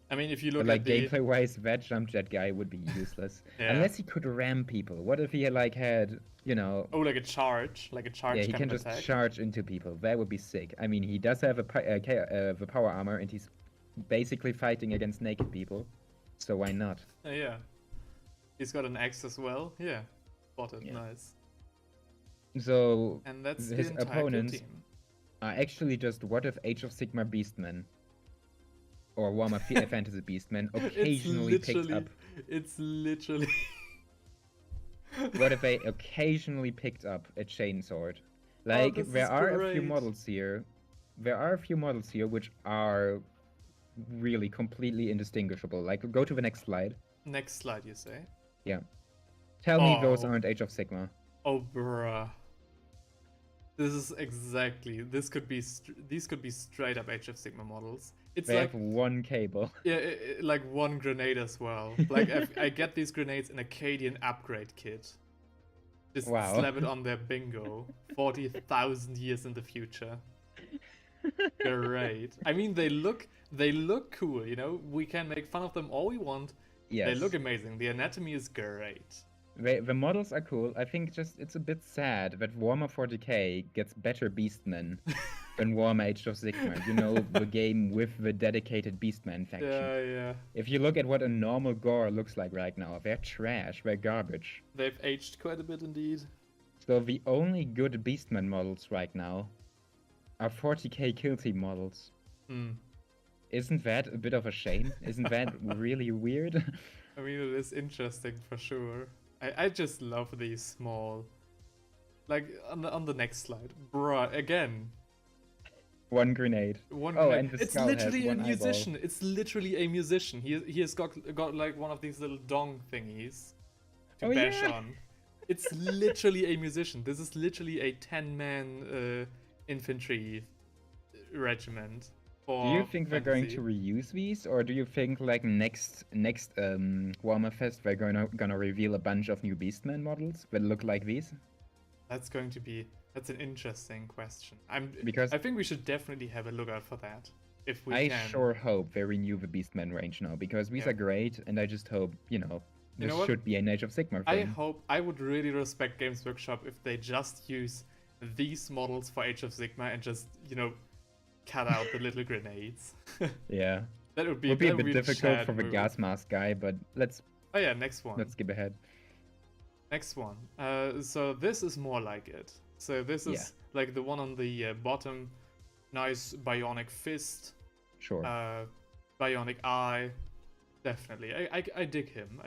I mean, if you look but, like at the gameplay-wise, that jump jet guy would be useless unless he could ram people. What if he had like had like a charge, Yeah, he can just charge into people. That would be sick. I mean, he does have the power armor, and he's basically fighting against naked people. So why not? Yeah, he's got an axe as well. Yeah, spotted. Yeah. Nice. So and that's his opponents are actually just what if Age of Sigmar Beastmen or Warhammer Fantasy Beastmen occasionally picked up. It's literally. What if they occasionally picked up a chainsword? Like there are a few models here. There are a few models here which are really completely indistinguishable. Like go to the next slide. Next slide, you say? Yeah. Tell me those aren't Age of Sigmar. Oh, bruh. This is exactly. These could be straight up Age of Sigmar models. It's they have one cable. Yeah, like one grenade as well. Like I get these grenades in Acadian upgrade kit. Just slap it on their bingo. 40,000 years in the future. Great. I mean, they look cool. We can make fun of them all we want. Yes. They look amazing. The anatomy is great. The models are cool. I think it's a bit sad that Warhammer 40k gets better Beastmen than Warhammer Age of Sigmar. The game with the dedicated Beastman faction. Yeah. If you look at what a normal gore looks like right now, they're trash. They're garbage. They've aged quite a bit indeed. So the only good Beastman models right now are 40k Kill Team models. Isn't that a bit of a shame? Isn't that really weird? I mean, it is interesting for sure. I just love these small, like on the next slide, bruh. Again, one grenade. And it's literally a musician. Eyeball. It's literally a musician. He has got like one of these little dong thingies to bash on. It's literally a musician. This is literally a 10-man infantry regiment. Do you think they're going to reuse these, or do you think like next Warhammer Fest they're gonna reveal a bunch of new Beastman models that look like these? That's an interesting question. I think we should definitely have a look out for that if we can. I sure hope they renew the Beastman range now because these are great, and I just hope this should be an Age of Sigmar thing. I would really respect Games Workshop if they just use these models for Age of Sigmar and just cut out the little grenades. Yeah. That would be a bit difficult for the gas mask guy, but let's... Oh yeah, next one. Let's skip ahead. Next one. So this is more like it. So this is like the one on the bottom. Nice bionic fist. Sure. Bionic eye. Definitely. I dig him.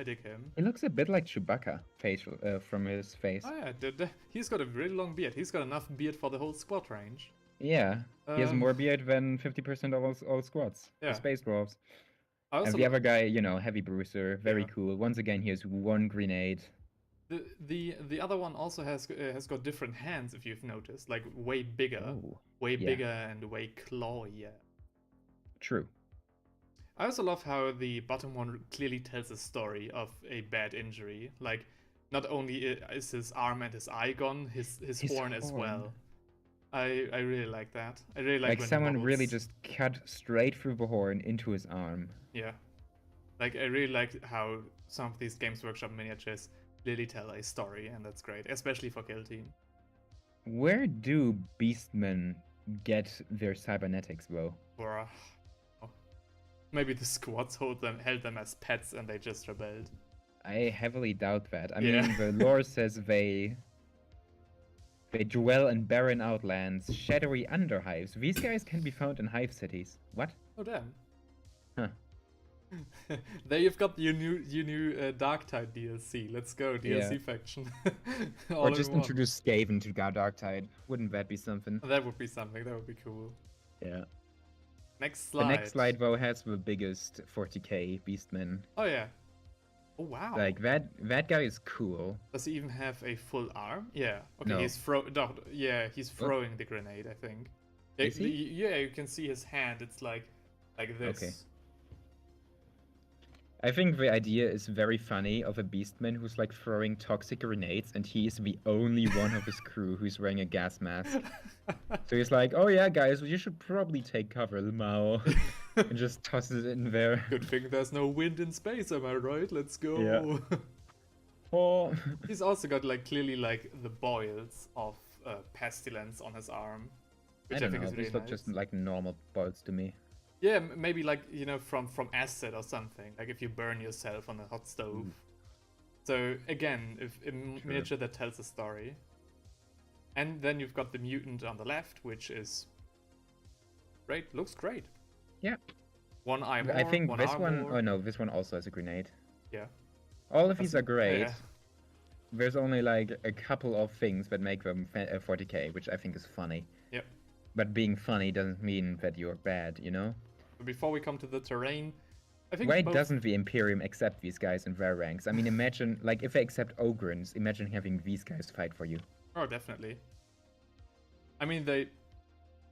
He looks a bit like Chewbacca facial from his face. Oh yeah, he's got a really long beard. He's got enough beard for the whole squad range. Yeah, he has more beard than 50% of all squads. Yeah. The Space Dwarves. And the other guy, Heavy Bruiser, very cool. Once again, he has one grenade. The other one also has got different hands, if you've noticed, like way bigger, bigger and way clawier. True. I also love how the bottom one clearly tells a story of a bad injury. Like, not only is his arm and his eye gone, his horn as well. I really like that. I really like when someone really just cut straight through the horn into his arm. Yeah. Like, I really like how some of these Games Workshop miniatures really tell a story, and that's great, especially for kill team. Where do Beastmen get their cybernetics, though? Or maybe the squads held them as pets, and they just rebelled. I heavily doubt that. I Yeah. mean, the lore says they dwell in barren outlands, shadowy underhives. These guys can be found in hive cities. What? Oh damn. Huh. There you've got your new Darktide DLC. Let's go, DLC faction. Or just introduce Skaven to Darktide. Wouldn't that be something? That would be something. That would be cool. Yeah. Next slide. The next slide, though, has the biggest 40k Beastman. Oh yeah. Oh wow. Like that guy is cool. Does he even have a full arm? Yeah. Okay, No. he's throwing the grenade, I think. Is he? Yeah, you can see his hand. It's like this. Okay. I think the idea is very funny of a Beastman who's like throwing toxic grenades, and he is the only one of his crew who's wearing a gas mask. So he's like, "Oh yeah, guys, you should probably take cover, Mao," and just tosses it in there. Good thing there's no wind in space, am I right? Let's go. Yeah. Oh. He's also got like clearly like the boils of pestilence on his arm, which I think is really these look nice. just like normal bolts to me. Yeah, maybe like, you know, from acid or something, like if you burn yourself on a hot stove. So again, if a miniature that tells a story. And then you've got the mutant on the left, which is great, looks great. Yeah. One eye more, I think this one, more. oh no, this one also has a grenade. Yeah. All of these are great. Yeah. There's only like a couple of things that make them 40k, which I think is funny. Yep. But being funny doesn't mean that you're bad, you know? Before we come to the terrain, I think why doesn't the Imperium accept these guys in their ranks? I mean, imagine, like, if they accept Ogrins, imagine having these guys fight for you. Oh, definitely. I mean,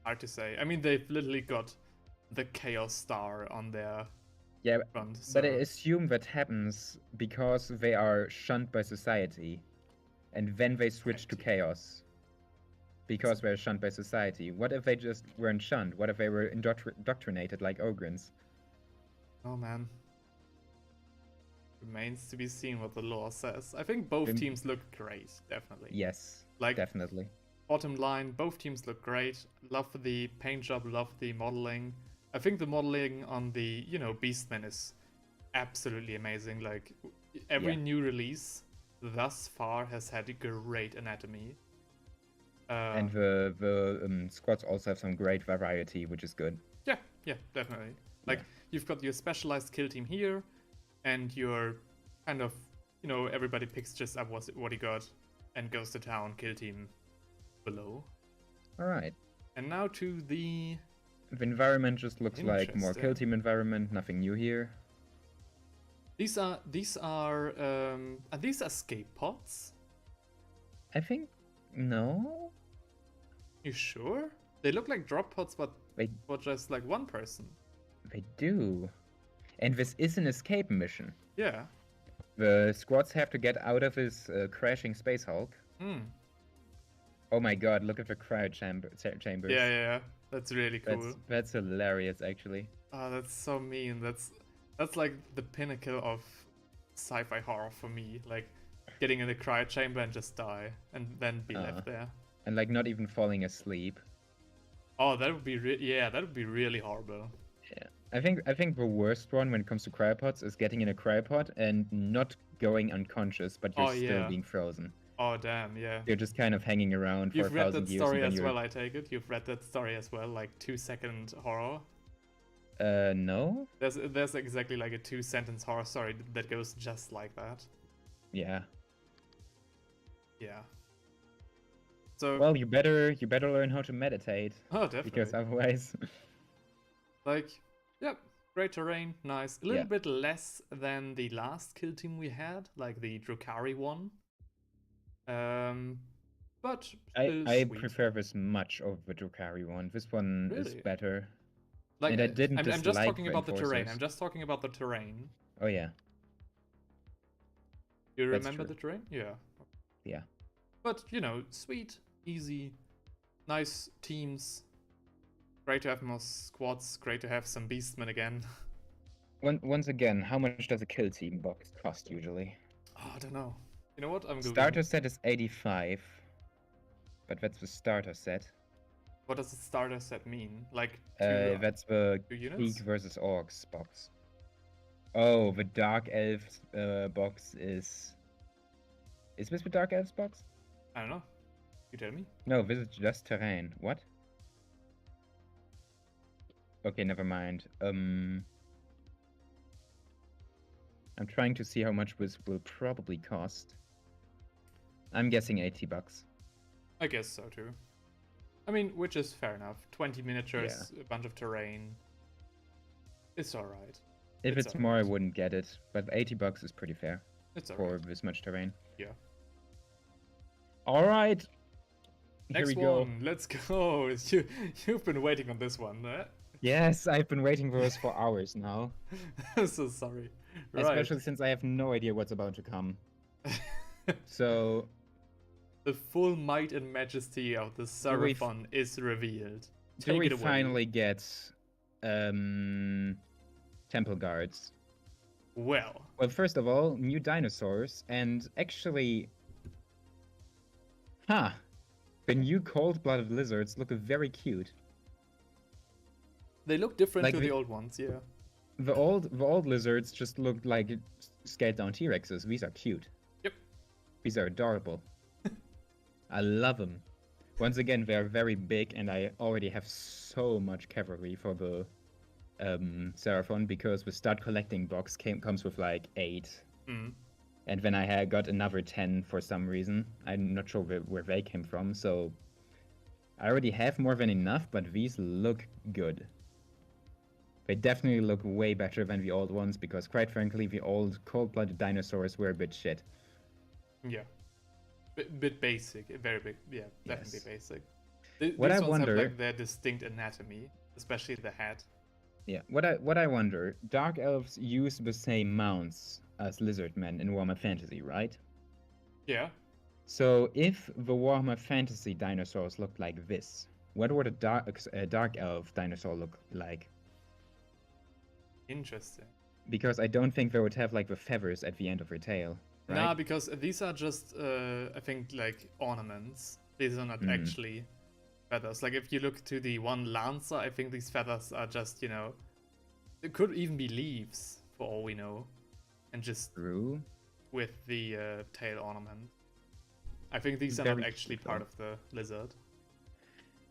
hard to say. I mean, they've literally got the Chaos Star on their front. So. But I assume that happens because they are shunned by society, and then they switch to Chaos. Because they're shunned by society. What if they just weren't shunned? What if they were indoctrinated like Ogrins? Oh man. Remains to be seen what the lore says. I think both teams look great, definitely. Yes, like, definitely. Bottom line, both teams look great. Love the paint job, love the modeling. I think the modeling on the, Beastman is absolutely amazing. Like, every new release thus far has had a great anatomy. And the squads also have some great variety, which is good. Yeah, definitely. Like, you've got your specialized kill team here, and your kind of, everybody picks just up what he got and goes to town, kill team below. Alright. And now to the environment just looks like more kill team environment, nothing new here. These are these escape pods? I think no. You sure? They look like drop pods, but for just like one person. They do. And this is an escape mission. Yeah. The squads have to get out of this crashing Space Hulk. Oh my god, look at the cryo chambers. Yeah. That's really cool. That's hilarious, actually. Oh, that's so mean. That's like the pinnacle of sci-fi horror for me. Like, getting in a cryo chamber and just die, and then be left there. And like not even falling asleep. Oh, that would be that would be really horrible. Yeah, I think the worst one when it comes to cryopods is getting in a cryopod and not going unconscious, but you're still being frozen. Oh damn, yeah. You're just kind of hanging around for 1,000 years. You've read that story as well, I take it. You've read that story as well, like 2-second horror. No. There's exactly like a 2-sentence horror story that goes just like that. Yeah. Yeah. So. Well, you better learn how to meditate. Oh, definitely. Because otherwise. Like, yep, great terrain, nice. A little bit less than the last kill team we had, like the Drukhari one. But I prefer this much over the Drukhari one. This one is better. Like, and I didn't I'm just talking about the terrain. I'm just talking about the terrain. Oh yeah. You remember the terrain? Yeah. Yeah. But sweet, easy, nice teams. Great to have more squads. Great to have some Beastmen again. Once again, how much does a kill team box cost usually? Oh, I don't know. You know what? I'm Googling. Starter set is 85. But that's the starter set. What does the starter set mean? Like two, That's the two Geek units? versus Orcs box. Oh, the Dark Elves box is... Is this the Dark Elves box? I don't know. You tell me. No, this is just terrain. What? Okay, never mind. I'm trying to see how much this will probably cost. I'm guessing 80 bucks. I guess so too. I mean, which is fair enough. 20 miniatures, a bunch of terrain. It's alright. If it's more, I wouldn't get it. But 80 bucks is pretty fair. It's for alright. this much terrain. Yeah. Alright. Next Here we go. one. Let's go. You've been waiting on this one, eh? Yes, I've been waiting for this for hours now. I'm so sorry. Especially since I have no idea what's about to come. So... The full might and majesty of the Seraphon is revealed. Do we finally get Temple Guards? Well, first of all, new dinosaurs, and actually... the new cold-blooded lizards look very cute. they look different Like to the old ones, yeah. The old lizards just looked like scaled-down T-Rexes. These are cute. Yep. These are adorable. I love them. Once again, they're very big, and I already have so much cavalry for the Seraphon, because the start collecting box comes with like 8. Mm. And then I got another 10 for some reason. I'm not sure where they came from, so I already have more than enough, but these look good. They definitely look way better than the old ones, because quite frankly, the old cold-blooded dinosaurs were a bit shit. Yeah. Bit basic, very big, yeah, definitely Yes. basic. What These I ones wonder... have like their distinct anatomy, especially the head. Yeah, what I wonder, Dark Elves use the same mounts as Lizardmen in Warhammer Fantasy, right? Yeah. So if the Warhammer Fantasy dinosaurs looked like this, what would a Dark Elf dinosaur look like? Interesting. Because I don't think they would have like the feathers at the end of their tail. Right? Nah, because these are just, I think, like ornaments. These are not actually feathers. Like, if you look to the one Lancer, I think these feathers are just, you know, it could even be leaves, for all we know. And just True. with the tail ornament. I think these are not actually part of the lizard.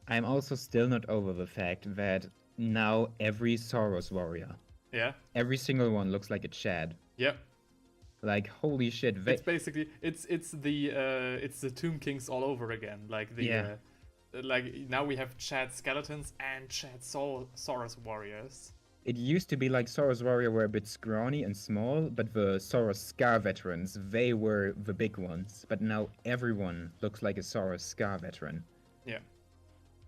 I'm also still not over the fact that now every Saurus warrior, every single one looks like a Chad. Yep. Like, holy shit. It's basically it's the Tomb Kings all over again. Like the like now we have Chad skeletons and Chad Saurus warriors. It used to be like Saurus warrior were a bit scrawny and small, but the Saurus Scar veterans, they were the big ones. But now everyone looks like a Saurus Scar veteran. Yeah.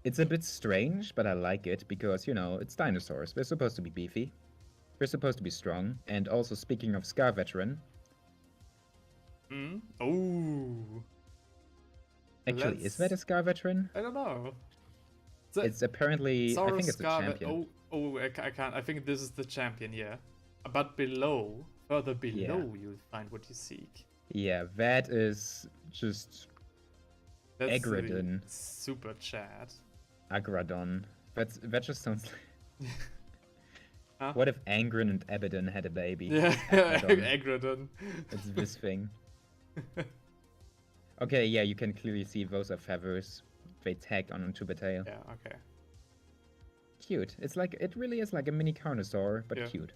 It's a bit strange, but I like it because, you know, it's dinosaurs. They're supposed to be beefy. They're supposed to be strong. And also, speaking of Scar veteran, oh. actually, is that a Scar veteran? I don't know. It's apparently, I think it's a champion. I can't. I think this is the champion, yeah. But below, further below, you'll find what you seek. Yeah, that is just Agradon. Super Chad. Agradon. That just sounds like... Huh? What if Angren and Abaddon had a baby? Yeah, Agradon. It's this thing. Okay, yeah, you can clearly see those are feathers. They tagged onto the tail. Yeah, okay. Cute. It's like, it really is like a mini Carnosaur, but cute.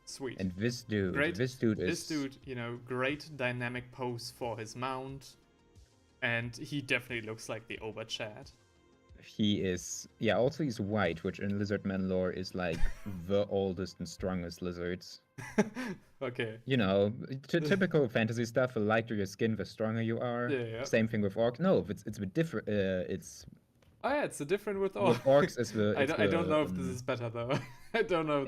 Sweet. And this dude, this dude, you know, great dynamic pose for his mount. And he definitely looks like the Ober Chad. He is, yeah, also he's white, which in Lizardman lore is like the oldest and strongest lizards. Okay. You know, typical fantasy stuff, the lighter your skin, the stronger you are. Yeah. Same thing with orcs. No, it's a different, it's... Oh yeah, it's a different with orcs. With orcs is the... I don't know if this is better though. I don't know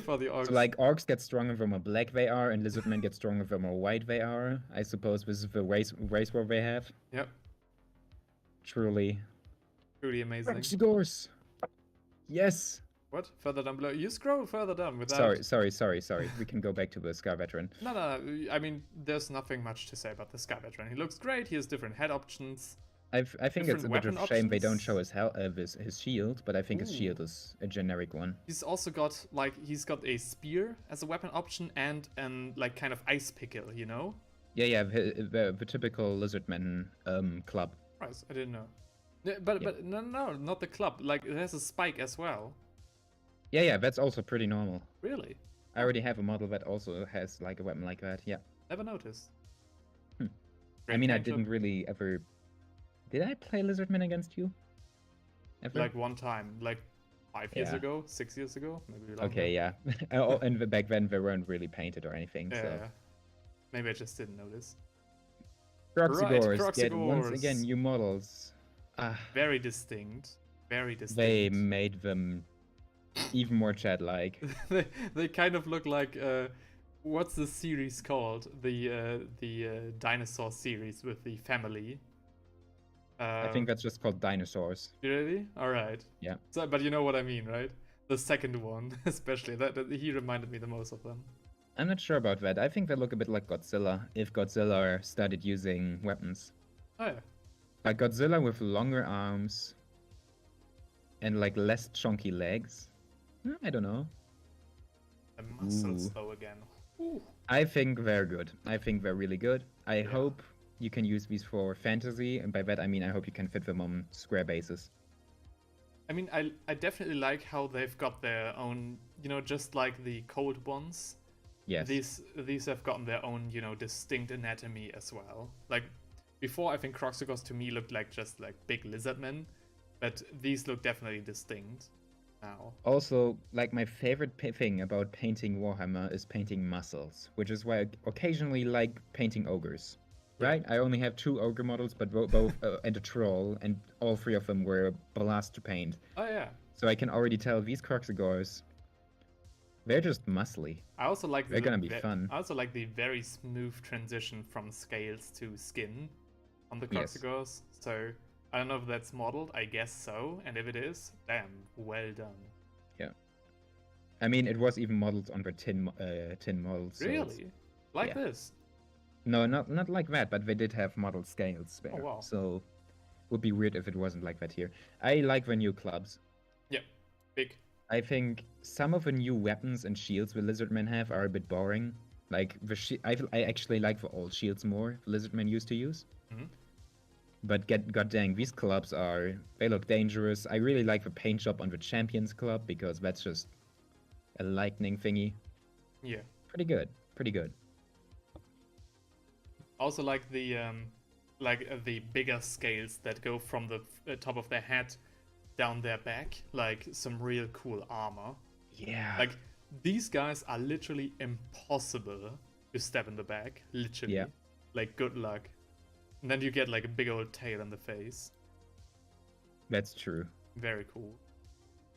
for the orcs. So like orcs get stronger the more black they are, and lizardmen get stronger the more white they are. I suppose this is the race war they have. Yep. Truly. Truly amazing. Scores. Yes. What? Further down below? You scroll further down without... Sorry. We can go back to the Scar Veteran. No. I mean, there's nothing much to say about the Sky Veteran. He looks great. He has different head options. I think it's a bit of a shame they don't show his shield, but I think his shield is a generic one. He's also got, like, he's got a spear as a weapon option and an, like, kind of ice pickle, you know? Yeah, the typical Lizardman club. Right, I didn't know. But no, not the club. Like, it has a spike as well. Yeah, that's also pretty normal. Really? I already have a model that also has, like, a weapon like that, yeah. Never noticed. I mean, I didn't really ever... Did I play Lizardman against you? Ever? Like one time, like 5 years ago, 6 years ago, maybe longer. Okay, yeah. And back then they weren't really painted or anything, so... Yeah. Maybe I just didn't notice. Croxigores get once again new models. Very distinct. Very distinct. They made them even more Chad-like. they kind of look like what's the series called? The dinosaur series with the family. I think that's just called Dinosaurs. Really? All right. Yeah. So, but you know what I mean, right? The second one, especially. That he reminded me the most of them. I'm not sure about that. I think they look a bit like Godzilla, if Godzilla started using weapons. Oh yeah. Like Godzilla with longer arms and like less chunky legs. I don't know. The muscles though again. Ooh. I think they're good. I think they're really good. I hope you can use these for fantasy, and by that I mean I hope you can fit them on square bases. I mean, I definitely like how they've got their own, you know, just like the cold ones. Yes. These have gotten their own, you know, distinct anatomy as well. Like before, I think Croxigores to me looked like just like big lizardmen, but these look definitely distinct now. Also, like my favorite thing about painting Warhammer is painting muscles, which is why I occasionally like painting ogres. Right? I only have 2 ogre models, but both and a troll, and all 3 of them were a blast to paint. Oh yeah. So I can already tell these Croxigores, they're just muscly. I also like they're gonna be fun. I also like the very smooth transition from scales to skin on the Croxigores. Yes. So I don't know if that's modeled. I guess so. And if it is, damn, well done. Yeah. I mean, it was even modeled on the tin models. Really? Like this? No, not like that, but they did have model scales there. Oh, wow. So would be weird if it wasn't like that here. I like the new clubs. Yeah, big. I think some of the new weapons and shields the Lizardmen have are a bit boring. Like I actually like the old shields more the Lizardmen used to use. Mm-hmm. But god dang, these clubs they look dangerous. I really like the paint job on the Champions Club because that's just a lightning thingy. Yeah. Pretty good. Pretty good. Also like the bigger scales that go from the top of their head down their back, like some real cool armor. Yeah. Like these guys are literally impossible to stab in the back, literally. Yeah. Like good luck. And then you get like a big old tail in the face. That's true. Very cool.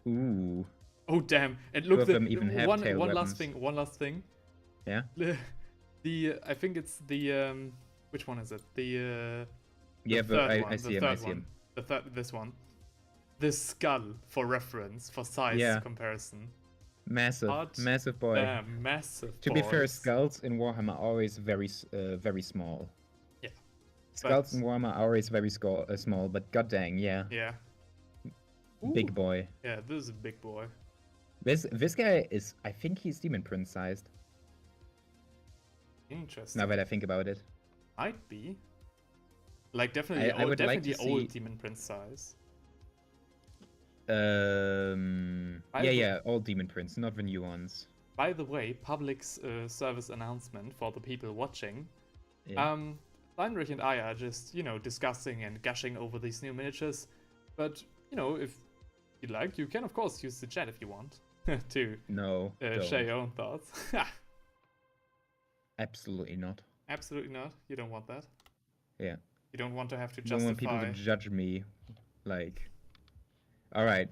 Ooh. Oh damn! And look, one last thing. Yeah. I think it's the which one is it? The I see him. This one. The skull for reference, for size comparison. Massive boy. Massive. To be fair, skulls in Warhammer are always very small. Yeah. Skulls in Warhammer are always very small, but god dang, yeah. Yeah. Big boy. Yeah, this is a big boy. This guy is, I think he's Demon Prince sized. Interesting. Now that I think about it. Might be. Like definitely old Demon Prince size. Old Demon Prince, not the new ones. By the way, public service announcement for the people watching. Yeah. Heinrich and I are just, discussing and gushing over these new miniatures. But, if you'd like, you can of course use the chat if you want to share your own thoughts. Absolutely not. Absolutely not. You don't want that. Yeah. You don't want to have to justify. I don't want people to judge me. Like, all right.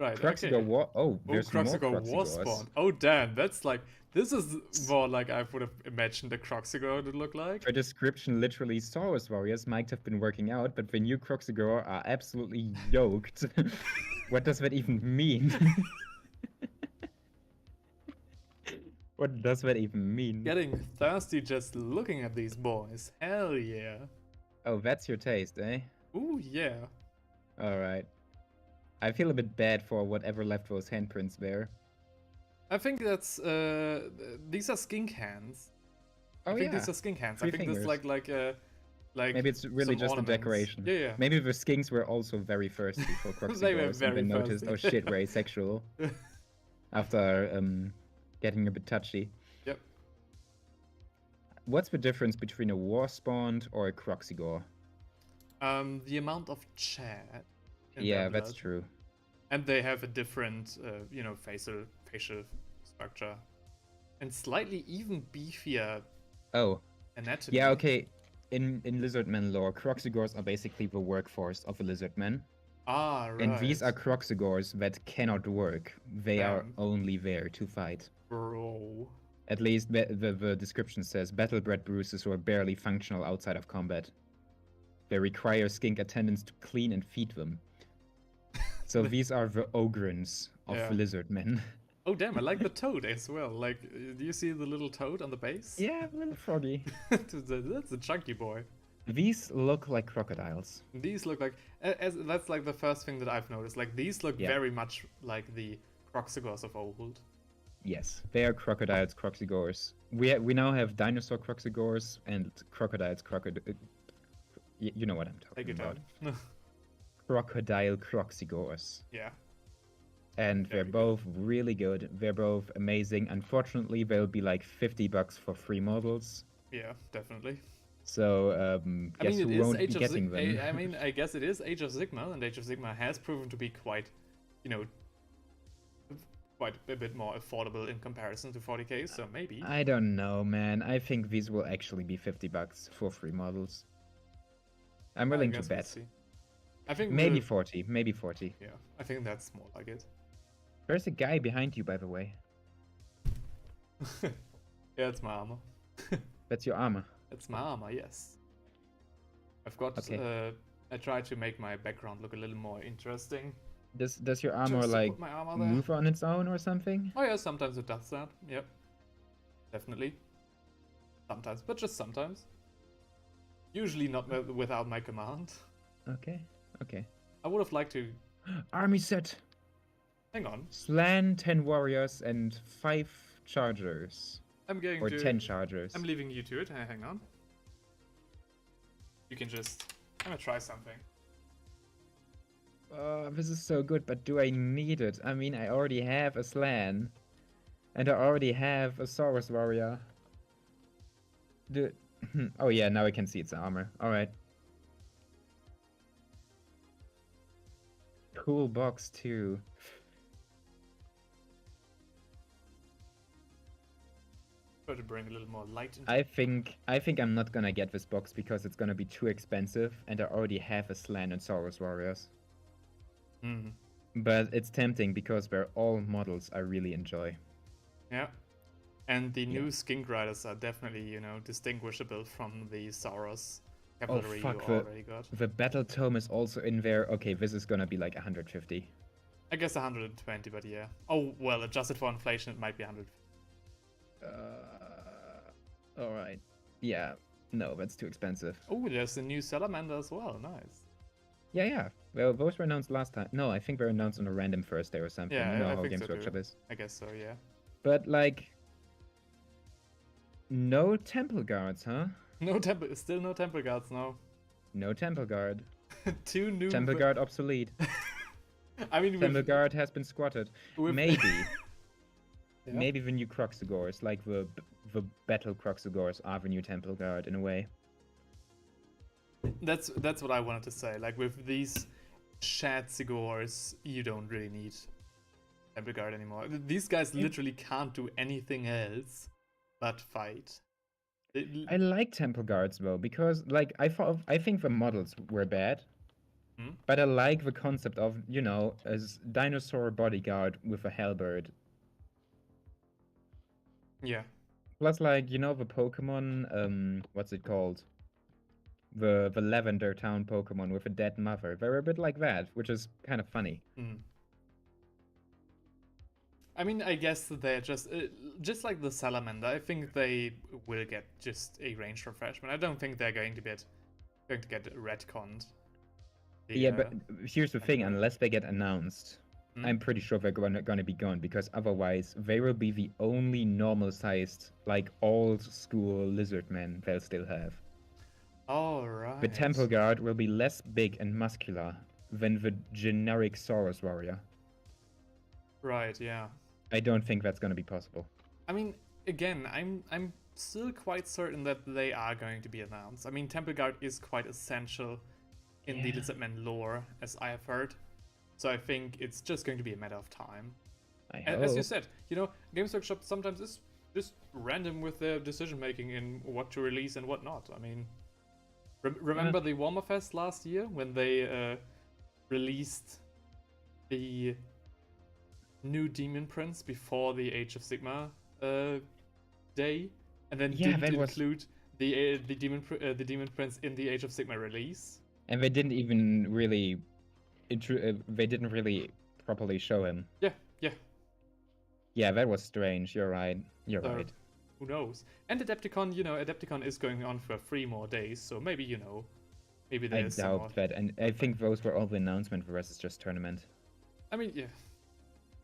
Right, Croxigor okay. War. Oh, there's more Croxigor War Croxigors. Spawn. Oh, damn, that's like... This is more like I would have imagined a Croxigor to look like. Her description literally Saurus warriors might have been working out, but the new Croxigor are absolutely yoked. What does that even mean? What does that even mean? Getting thirsty just looking at these boys. Hell yeah. Oh, that's your taste, eh? Ooh, yeah. Alright. I feel a bit bad for whatever left those handprints there. I think that's these are skink hands. Oh, I think yeah. these are skink hands. Three I think fingers. that's like Maybe it's really some just ornaments. a decoration. Yeah, yeah. Maybe the skinks were also very thirsty for They were Croxigors very and they noticed, thirsty. oh shit, we're asexual. After getting a bit touchy. Yep. What's the difference between a war spawned or a Croxigor? The amount of chat. in Yeah, their that's blood. true. And they have a different, facial structure, and slightly even beefier Oh, anatomy. yeah, okay. In Lizardmen lore, Croxigors are basically the workforce of a Lizardman. Ah, right. And these are Croxigors that cannot work. They are Damn. only there to fight. Bro. At least the description says battle-bred bruises who are barely functional outside of combat. They require skink attendants to clean and feed them. So these are the ogrins of Yeah. Lizardmen. Oh damn, I like the toad as well. Like, do you see the little toad on the base? Yeah, a little froggy. That's a chunky boy. These look like crocodiles. These look like that's like the first thing that I've noticed. Like these look Yeah. very much like the Croxigors of old. Yes, they are crocodiles, Croxigors. We now have dinosaur Croxigors and crocodiles, you know what I'm Take talking your about. time. Crocodile Croxigors. Yeah. And they're Very good. both really good. They're both amazing. Unfortunately, they'll be like $50 for free models. Yeah, definitely. So, I guess mean, who it is won't be Age of getting them? I mean, I guess it is Age of Sigmar, and Age of Sigmar has proven to be quite a bit more affordable in comparison to 40k. So maybe. I don't know, man. I think these will actually be $50 for free models. I'm I willing to guess we'll bet. see. I think Maybe 40. Maybe 40. Yeah, I think that's more like it. There's a guy behind you, by the way. Yeah, it's my armor. That's your armor. It's my armor, yes. I've got. Okay. I try to make my background look a little more interesting. Does your armor Just to like put my armor there. move on its own or something? Oh yeah, sometimes it does that. Yep. Definitely. Sometimes, but just sometimes. Usually not without my command. Okay. Okay. I would have liked to. Army set. Hang on. Slan 10 warriors and 5 chargers. I'm going Or to. 10 chargers. I'm leaving you to it. Hang on. You can just. I'm gonna try something. This is so good, but do I need it? I mean, I already have a Slan. And I already have a Saurus warrior. Oh yeah, now I can see its armor. Alright. Cool box too. Try to bring a little more light into. I think I'm not gonna get this box because it's gonna be too expensive, and I already have a Slan and Saurus warriors. Mm. But it's tempting because they're all models I really enjoy. Yeah. And the new Skink Riders are definitely, distinguishable from the Saurus cavalry you already got. The battle tome is also in there. Okay, this is gonna be like 150. I guess 120, but yeah. Oh, well, adjusted for inflation, it might be 100. Alright. Yeah. No, that's too expensive. Oh, there's a new Salamander as well. Nice. Yeah. Well, those were announced last time. No, I think they were announced on a random Thursday or something. Yeah, you know I how think Games so too. Workshop is. I guess so, yeah. But, like... No Temple Guards, huh? Still no Temple Guards, no. No Temple Guard. 2 new... Temple Guard obsolete. I mean, Temple Guard has been squatted. Maybe. Yeah. Maybe the new Croxigors, like the battle Croxigors, are the new Temple Guard in a way. That's what I wanted to say. Like, with these Shad Sigors, you don't really need Temple Guard anymore. These guys literally can't do anything else but fight. I like Temple Guards though, because like I think the models were bad, But I like the concept of, you know, a dinosaur bodyguard with a halberd. Yeah. Plus, like, you know, the Pokemon, what's it called? The Lavender Town Pokemon with a dead mother. They're a bit like that, which is kind of funny. I mean, I guess they're just like the Salamander. I think they will get just a range refreshment. I don't think they're going to get retconned. Yeah, but here's the thing: unless they get announced, I'm pretty sure they're gonna be gone, because otherwise they will be the only normal-sized, like old school lizardmen they'll still have. All right. The Temple Guard will be less big and muscular than the generic Saurus warrior. Right. Yeah. I don't think that's gonna be possible. I mean, again, I'm still quite certain that they are going to be announced. I mean, Temple Guard is quite essential in the Lizardman lore, as I have heard. So I think it's just going to be a matter of time. As you said, you know, Games Workshop sometimes is just random with their decision making in what to release and what not. I mean, remember the Warhammer Fest last year when they released the new Demon Prince before the Age of Sigmar day, and then didn't include the Demon Prince in the Age of Sigmar release. And they didn't even really, they didn't really properly show him. Yeah. Yeah, that was strange. You're right. You're right. Who knows? And Adepticon, you know, Adepticon is going on for 3 more days, so maybe, you know, maybe there's I doubt that, and I think those were all the announcements. The rest is just tournament. I mean, yeah.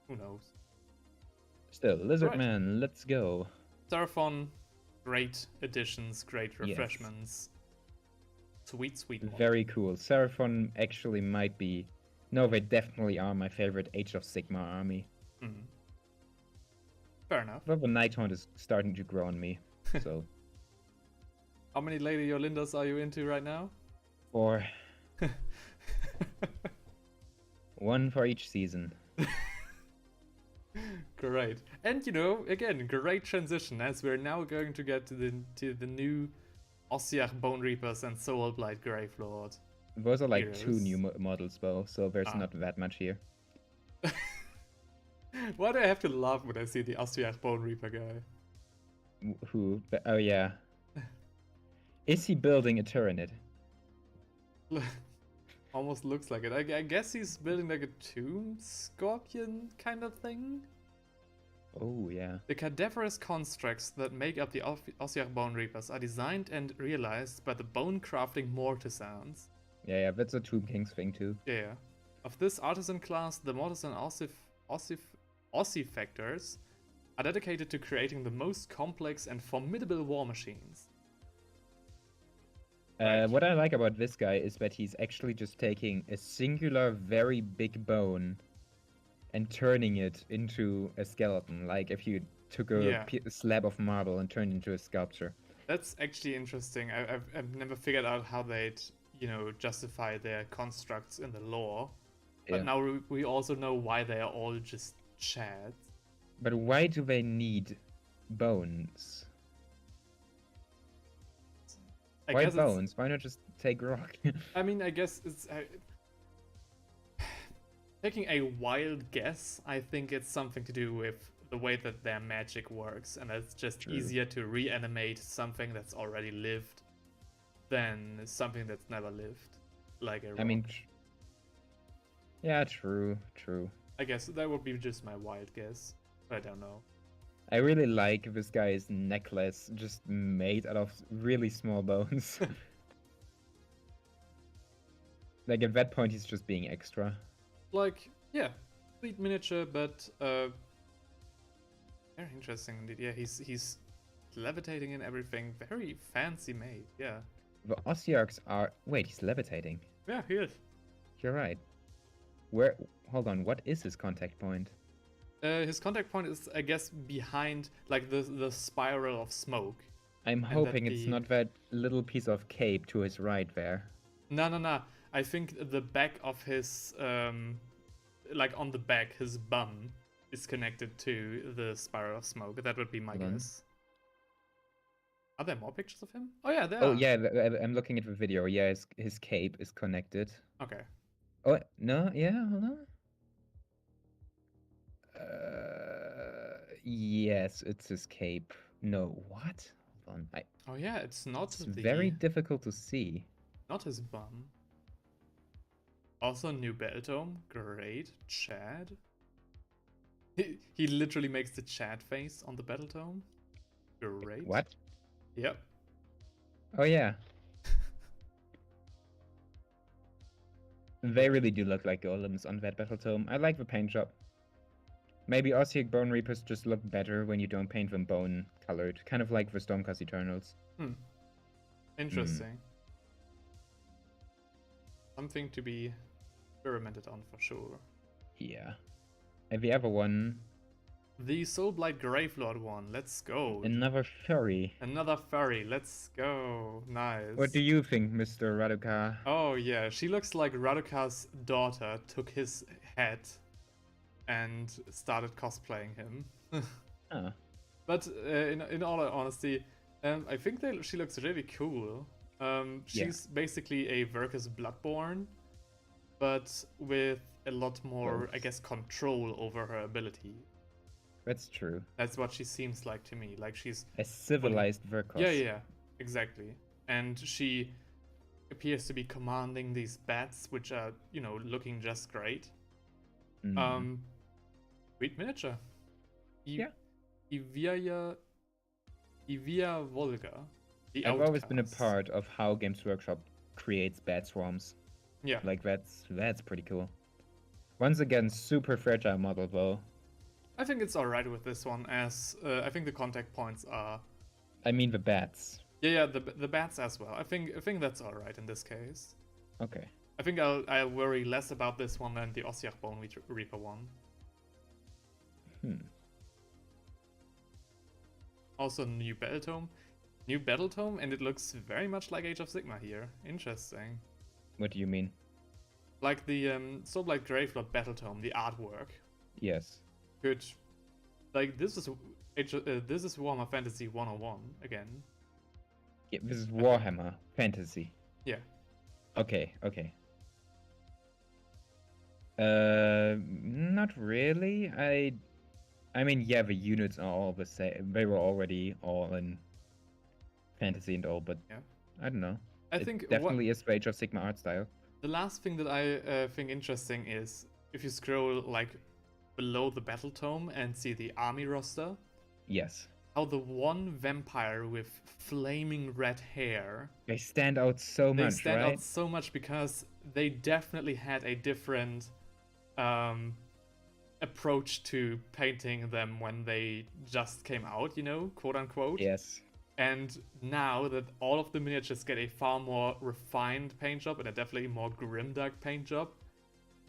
Who knows? Still, Lizardman, let's go. Seraphon, great additions, great refreshments. Yes. Sweet. Very cool. Seraphon actually might be... No, they definitely are my favorite Age of Sigmar army. Fair enough. But the Nighthaunt is starting to grow on me, so... How many Lady Yolindas are you into right now? 4. 1 for each season. Great. And, you know, again, great transition, as we're now going to get to the new Ossiarch Bone Reapers and Soulblight Gravelord. Those are like 2 new models, though, so there's not that much here. Why do I have to laugh when I see the Ossiarch Bone Reaper guy? Who? Oh, yeah. Is he building a Turnit? Almost looks like it. I guess he's building like a tomb scorpion kind of thing. Oh, yeah. The cadaverous constructs that make up the Ossiarch Bone Reapers are designed and realized by the bone crafting mortisans. Yeah, that's a Tomb King's thing too. Yeah. Of this artisan class, the mortisan ossifactors are dedicated to creating the most complex and formidable war machines. What I like about this guy is that he's actually just taking a singular, very big bone and turning it into a skeleton. Like if you took a slab of marble and turned it into a sculpture. That's actually interesting. I've never figured out how they'd, you know, justify their constructs in the lore. But now we also know why they are all just chads. But why do they need bones? Why bones? Why not just take rock? I mean, I guess it's... taking a wild guess, I think it's something to do with the way that their magic works, and it's just easier to reanimate something that's already lived than something that's never lived, like a rock. I mean, yeah, true. I guess that would be just my wild guess, but I don't know. I really like this guy's necklace, just made out of really small bones. Like, at that point, he's just being extra. Like, yeah, sweet miniature, but very interesting indeed. Yeah, he's levitating and everything, very fancy made. Yeah. The Ossiarchs are... Wait, he's levitating. Yeah, he is. You're right. Where... Hold on, what is his contact point? His contact point is, I guess, behind, like, the spiral of smoke. I'm hoping it's not that little piece of cape to his right there. No. I think the back of his, like, on the back, his bum is connected to the spiral of smoke. That would be my guess. Are there more pictures of him? Oh yeah, there Oh are. yeah, I'm looking at the video. Yeah, his cape is connected. Okay. Oh no, yeah, hold on. Yes, it's his cape. No, what? Hold on. Oh yeah, it's not It's very the difficult to see. not his bum. Also new battle tome. Great. Chad. He literally makes the Chad face on the battle tome. Great. What? Yep. Oh yeah. They really do look like golems on that battle tome. I like the paint job. Maybe Ossic Bone Reapers just look better when you don't paint them bone colored, kind of like the Stormcast Eternals. Interesting. Something to be experimented on for sure. Yeah. Have you ever won? The Soulblight Gravelord one. Let's go. Another furry. Another furry. Let's go. Nice. What do you think, Mr. Raduka? Oh yeah, she looks like Raduka's daughter took his head and started cosplaying him. Huh. But in all honesty, I think she looks really cool. She's basically a Verkus Bloodborne, but with a lot more, I guess, control over her ability. That's true. That's what she seems like to me. Like she's a civilized Verkus. Yeah, exactly. And she appears to be commanding these bats, which are, looking just great. Sweet miniature. Ivia Volga. I've always been a part of how Games Workshop creates bat swarms. Yeah. Like that's pretty cool. Once again, super fragile model though. I think it's alright with this one, as I think the contact points are. I mean the bats. Yeah, the bats as well. I think that's alright in this case. Okay. I think I'll worry less about this one than the Ossiach Bone Reaper one. Also, new battle tome, and it looks very much like Age of Sigmar here. Interesting. What do you mean? Like the Soulblight Gravelord battle tome, the artwork. Yes. Good. Like this is Warhammer Fantasy 101 again. Yeah, this is Warhammer Fantasy. Yeah. Okay. Not really. I mean, yeah, the units are all the same. They were already all in Fantasy and all, but yeah. I don't know. I think definitely is the Age of Sigmar art style. The last thing that I think interesting is if you scroll like below the battle tome and see the army roster. Yes. How the one vampire with flaming red hair. They stand out so much, right? They stand out so much because they definitely had a different approach to painting them when they just came out, quote unquote. Yes. And now that all of the miniatures get a far more refined paint job and a definitely more grimdark paint job,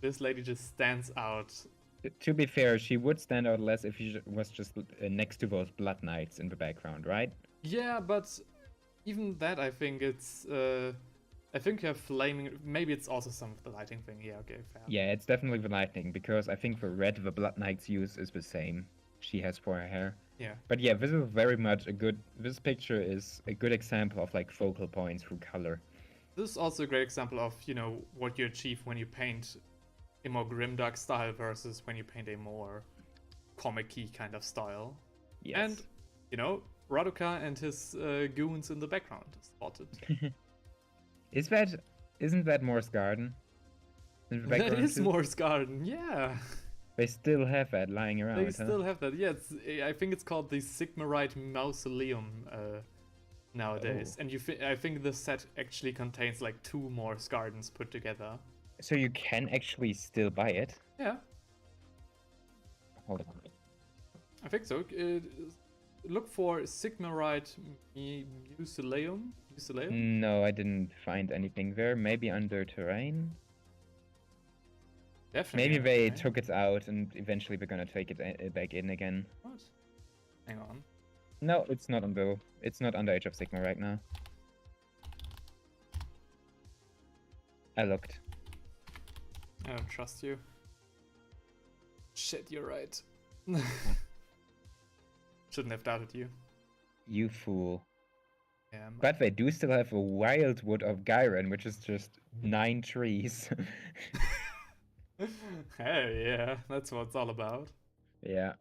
this lady just stands out. To be fair, she would stand out less if she was just next to those Blood Knights in the background, right? Yeah, but even that, I think it's... I think her flaming... Maybe it's also some of the lighting thing. Yeah, okay, fair. Yeah, it's definitely the lighting, because I think the red the Blood Knights use is the same she has for her hair. Yeah. But yeah, this is very much this picture is a good example of like focal points through color. This is also a great example of, what you achieve when you paint a more grimdark style versus when you paint a more comic-y kind of style. Yes. And, Raduka and his goons in the background spotted. Isn't that Morse Garden? That is Morse Garden, yeah. They still have that lying around. They still have that. Yeah, I think it's called the Sigmarite Mausoleum nowadays. And I think the set actually contains like 2 Morse Gardens put together. So you can actually still buy it? Yeah. Hold on. I think so. Look for Sigmarite Mausoleum. No, I didn't find anything there. Maybe under terrain? Definitely. Maybe they took it out and eventually they're gonna take it back in again. What? Hang on. No, it's not under Age of Sigmar right now. I looked. I don't trust you. Shit, you're right. Shouldn't have doubted you. You fool. Yeah. But they do still have a wildwood of Gyron, which is just 9 trees. Hey, yeah, that's what it's all about. Yeah.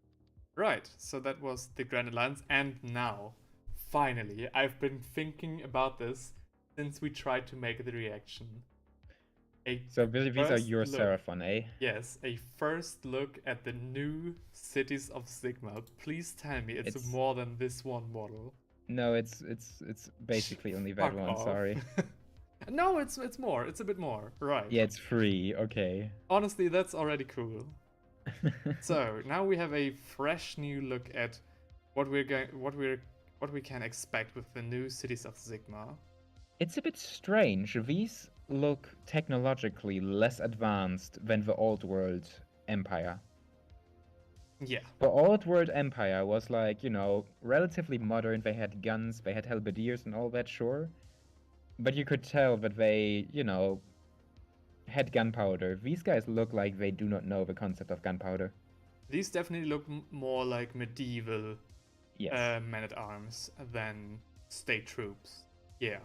Right, so that was the Grand Alliance, and now, finally, I've been thinking about this since we tried to make the reaction. So these are first your look, Seraphon, eh? yes, a first look at the new Cities of Sigmar. Please tell me it's more than this one model. No, it's basically only that Fuck one, off. sorry. No, it's more. It's a bit more. Right. Yeah, it's free, okay. Honestly, that's already cool. So now we have a fresh new look at what we can expect with the new Cities of Sigmar. It's a bit strange. These look technologically less advanced than the Old World Empire. Yeah. The Old World Empire was like, you know, relatively modern. They had guns, they had halberdiers and all that, sure. But you could tell that they, you know, had gunpowder. These guys look like they do not know the concept of gunpowder. These definitely look more like medieval men-at-arms than state troops. Yeah.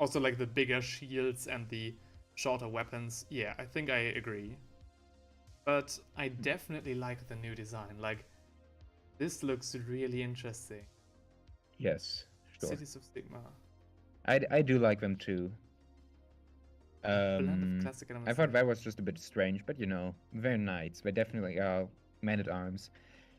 Also like the bigger shields and the shorter weapons. Yeah, I think I agree. But I definitely like the new design. Like, this looks really interesting. Yes, sure. Cities of Sigmar. I do like them too. Blend of classic I thought that was just a bit strange, but you know, they're knights. They definitely are men-at-arms.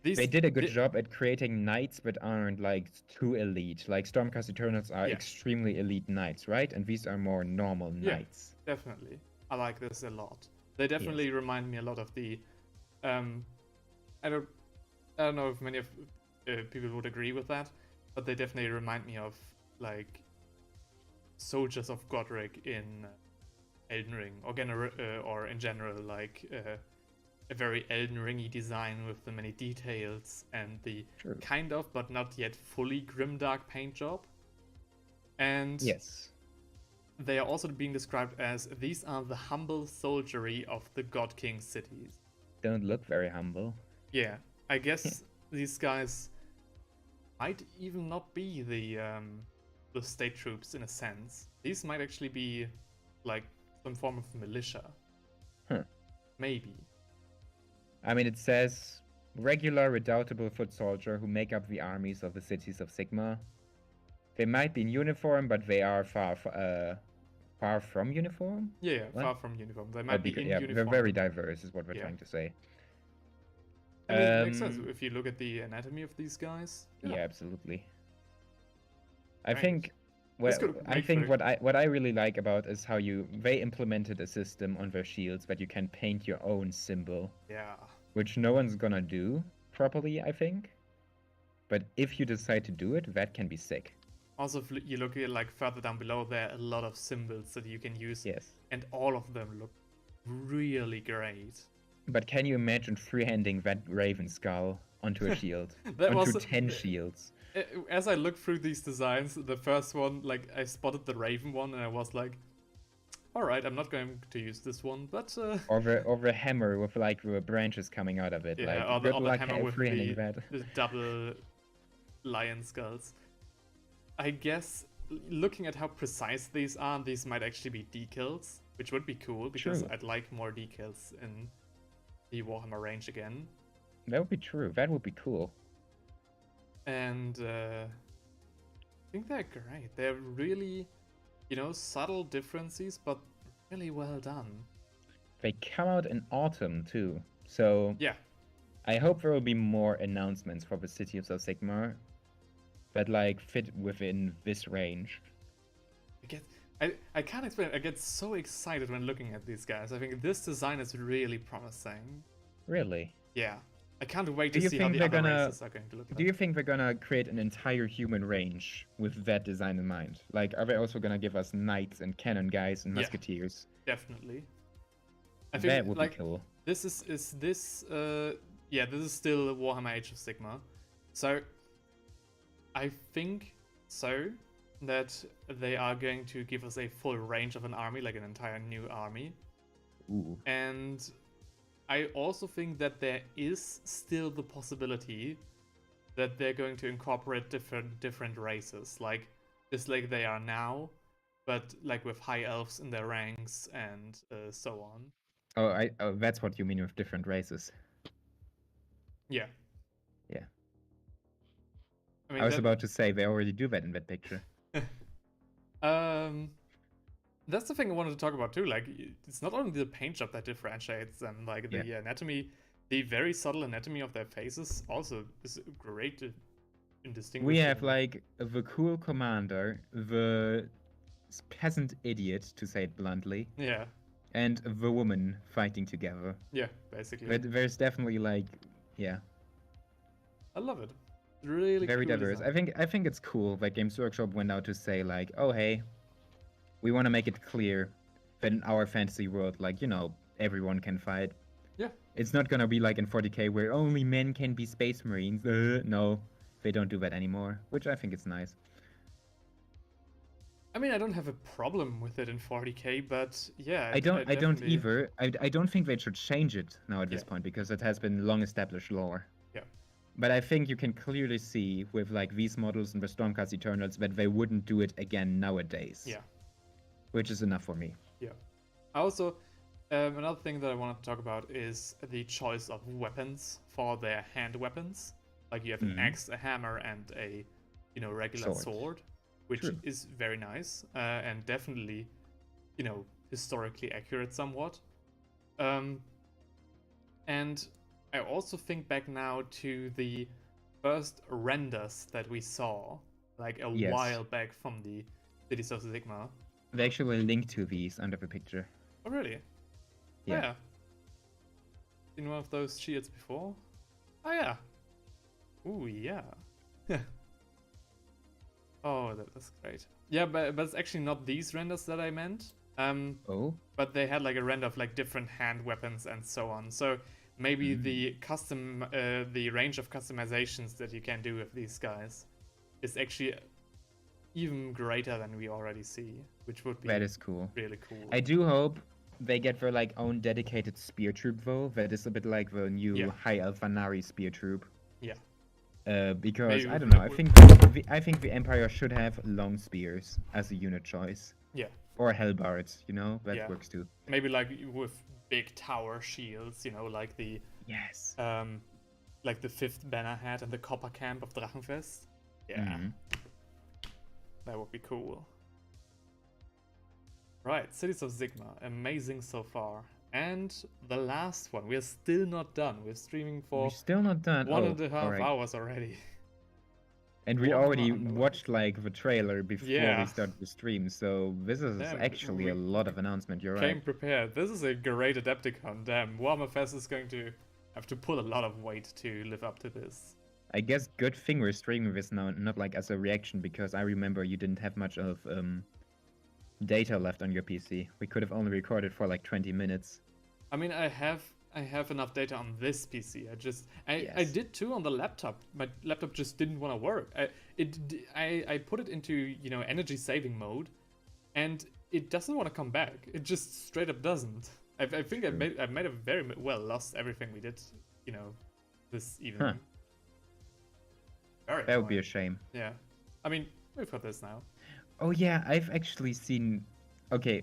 They did a good job at creating knights that aren't like too elite. Like Stormcast Turnits are extremely elite knights, right? And these are more normal knights. Definitely. I like this a lot. They definitely remind me a lot of the I don't know if many of people would agree with that, but they definitely remind me of like soldiers of Godric in Elden Ring, or in general, like a very Elden Ringy design with the many details and the kind of, but not yet fully grimdark paint job. And they are also being described as these are the humble soldiery of the God King cities. Don't look very humble. Yeah, I guess these guys might even not be the state troops in a sense. These might actually be like some form of militia. Maybe. I mean, it says regular, redoubtable foot soldier who make up the armies of the Cities of Sigmar. They might be in uniform, but they are far from uniform? Yeah, far from uniform. They might be in uniform. They're very diverse, is what we're trying to say. I mean, it makes sense if you look at the anatomy of these guys. Yeah, absolutely. I think what I really like about is how they implemented a system on their shields that you can paint your own symbol. Yeah. Which no one's gonna do properly, I think. But if you decide to do it, that can be sick. Also, if you look at like further down below, there are a lot of symbols that you can use. Yes. And all of them look really great. But can you imagine freehanding that raven skull onto a shield? onto 10 shields. As I looked through these designs, the first one, like, I spotted the raven one, and I was like, alright, I'm not going to use this one, but... Or the hammer with, like, the branches coming out of it. Yeah, like, or the hammer with the double lion skulls. I guess, looking at how precise these are, these might actually be decals, which would be cool, because I'd like more decals in the Warhammer range again. That would be true. That would be cool. And I think they're great. They're really, you know, subtle differences, but really well done. They come out in autumn too, so yeah. I hope there will be more announcements for the Cities of Sigmar that like fit within this range. I can't explain it. I get so excited when looking at these guys. I think this design is really promising. Really? Yeah. I can't wait to see how the other races are going to look like. Do you think they're gonna create an entire human range with that design in mind? Like, are they also gonna give us knights and cannon guys and musketeers? Yeah, definitely. I think that would be cool. This is this still Warhammer Age of Sigmar. So I think that they are going to give us a full range of an army, like an entire new army. Ooh. And I also think that there is still the possibility that they're going to incorporate different races. Like, just like they are now, but like with high elves in their ranks and so on. Oh, that's what you mean with different races. Yeah. Yeah. I mean, I was about to say they already do that in that picture. That's the thing I wanted to talk about too. Like, it's not only the paint job that differentiates them, like the anatomy, the very subtle anatomy of their faces also is great in distinguishing. We have like the cool commander, the peasant idiot, to say it bluntly. Yeah. And the woman fighting together. Yeah, basically. But there's definitely like, yeah. I love it. Really very cool diverse. design. I think it's cool that Games Workshop went out to say like, oh hey, we want to make it clear that in our fantasy world, like, you know, everyone can fight. Yeah. It's not gonna be like in 40k where only men can be space marines. No, they don't do that anymore, which I think is nice. I mean, I don't have a problem with it in 40k, but yeah, I don't either. I don't think they should change it now at this point because it has been long established lore. Yeah. But I think you can clearly see with like these models and the Stormcast Eternals that they wouldn't do it again nowadays. Yeah. Which is enough for me. Yeah. Also, another thing that I want to talk about is the choice of weapons for their hand weapons. Like you have an axe, a hammer, and a, you know, regular sword, which is very nice and definitely, you know, historically accurate somewhat. And I also think back now to the first renders that we saw, like a while back from the Cities of Sigmar. They actually link to these under the picture. Oh, really? Yeah. Oh, yeah. Seen one of those shields before? Oh, yeah. Ooh, yeah. Oh, that's great. Yeah, but it's actually not these renders that I meant. But they had like a render of like different hand weapons and so on. So maybe the range of customizations that you can do with these guys is actually even greater than we already see, which would be that is cool. Really cool. I do hope they get their like own dedicated spear troop though. That is a bit like the new High Elf Vanari spear troop. Yeah. Because maybe I don't know. I think the Empire should have long spears as a unit choice. Yeah. Or Hellbards, you know, that works too. Maybe like with big tower shields, you know, like the like the 5th banner hat and the copper camp of Drachenfest. Yeah. That would be cool. Right, Cities of Sigmar, amazing so far. And the last one, we're still not done. We're streaming for We're still not done. 1.5 hours already. And we already watched like the trailer before we started the stream, so this is actually a lot of announcement. You're right. Came prepared. This is a great Adepticon. Damn, Warhammer Fest is going to have to pull a lot of weight to live up to this. I guess good thing we're streaming this now, not like as a reaction, because I remember you didn't have much of data left on your PC. We could have only recorded for like 20 minutes. I mean, I have enough data on this PC. I did too on the laptop. My laptop just didn't want to work. I put it into, you know, energy saving mode, and it doesn't want to come back. It just straight up doesn't. I think I might have very well lost everything we did, you know, this evening. That would be a shame. Yeah. I mean, we've got this now. Oh yeah, I've actually seen... Okay.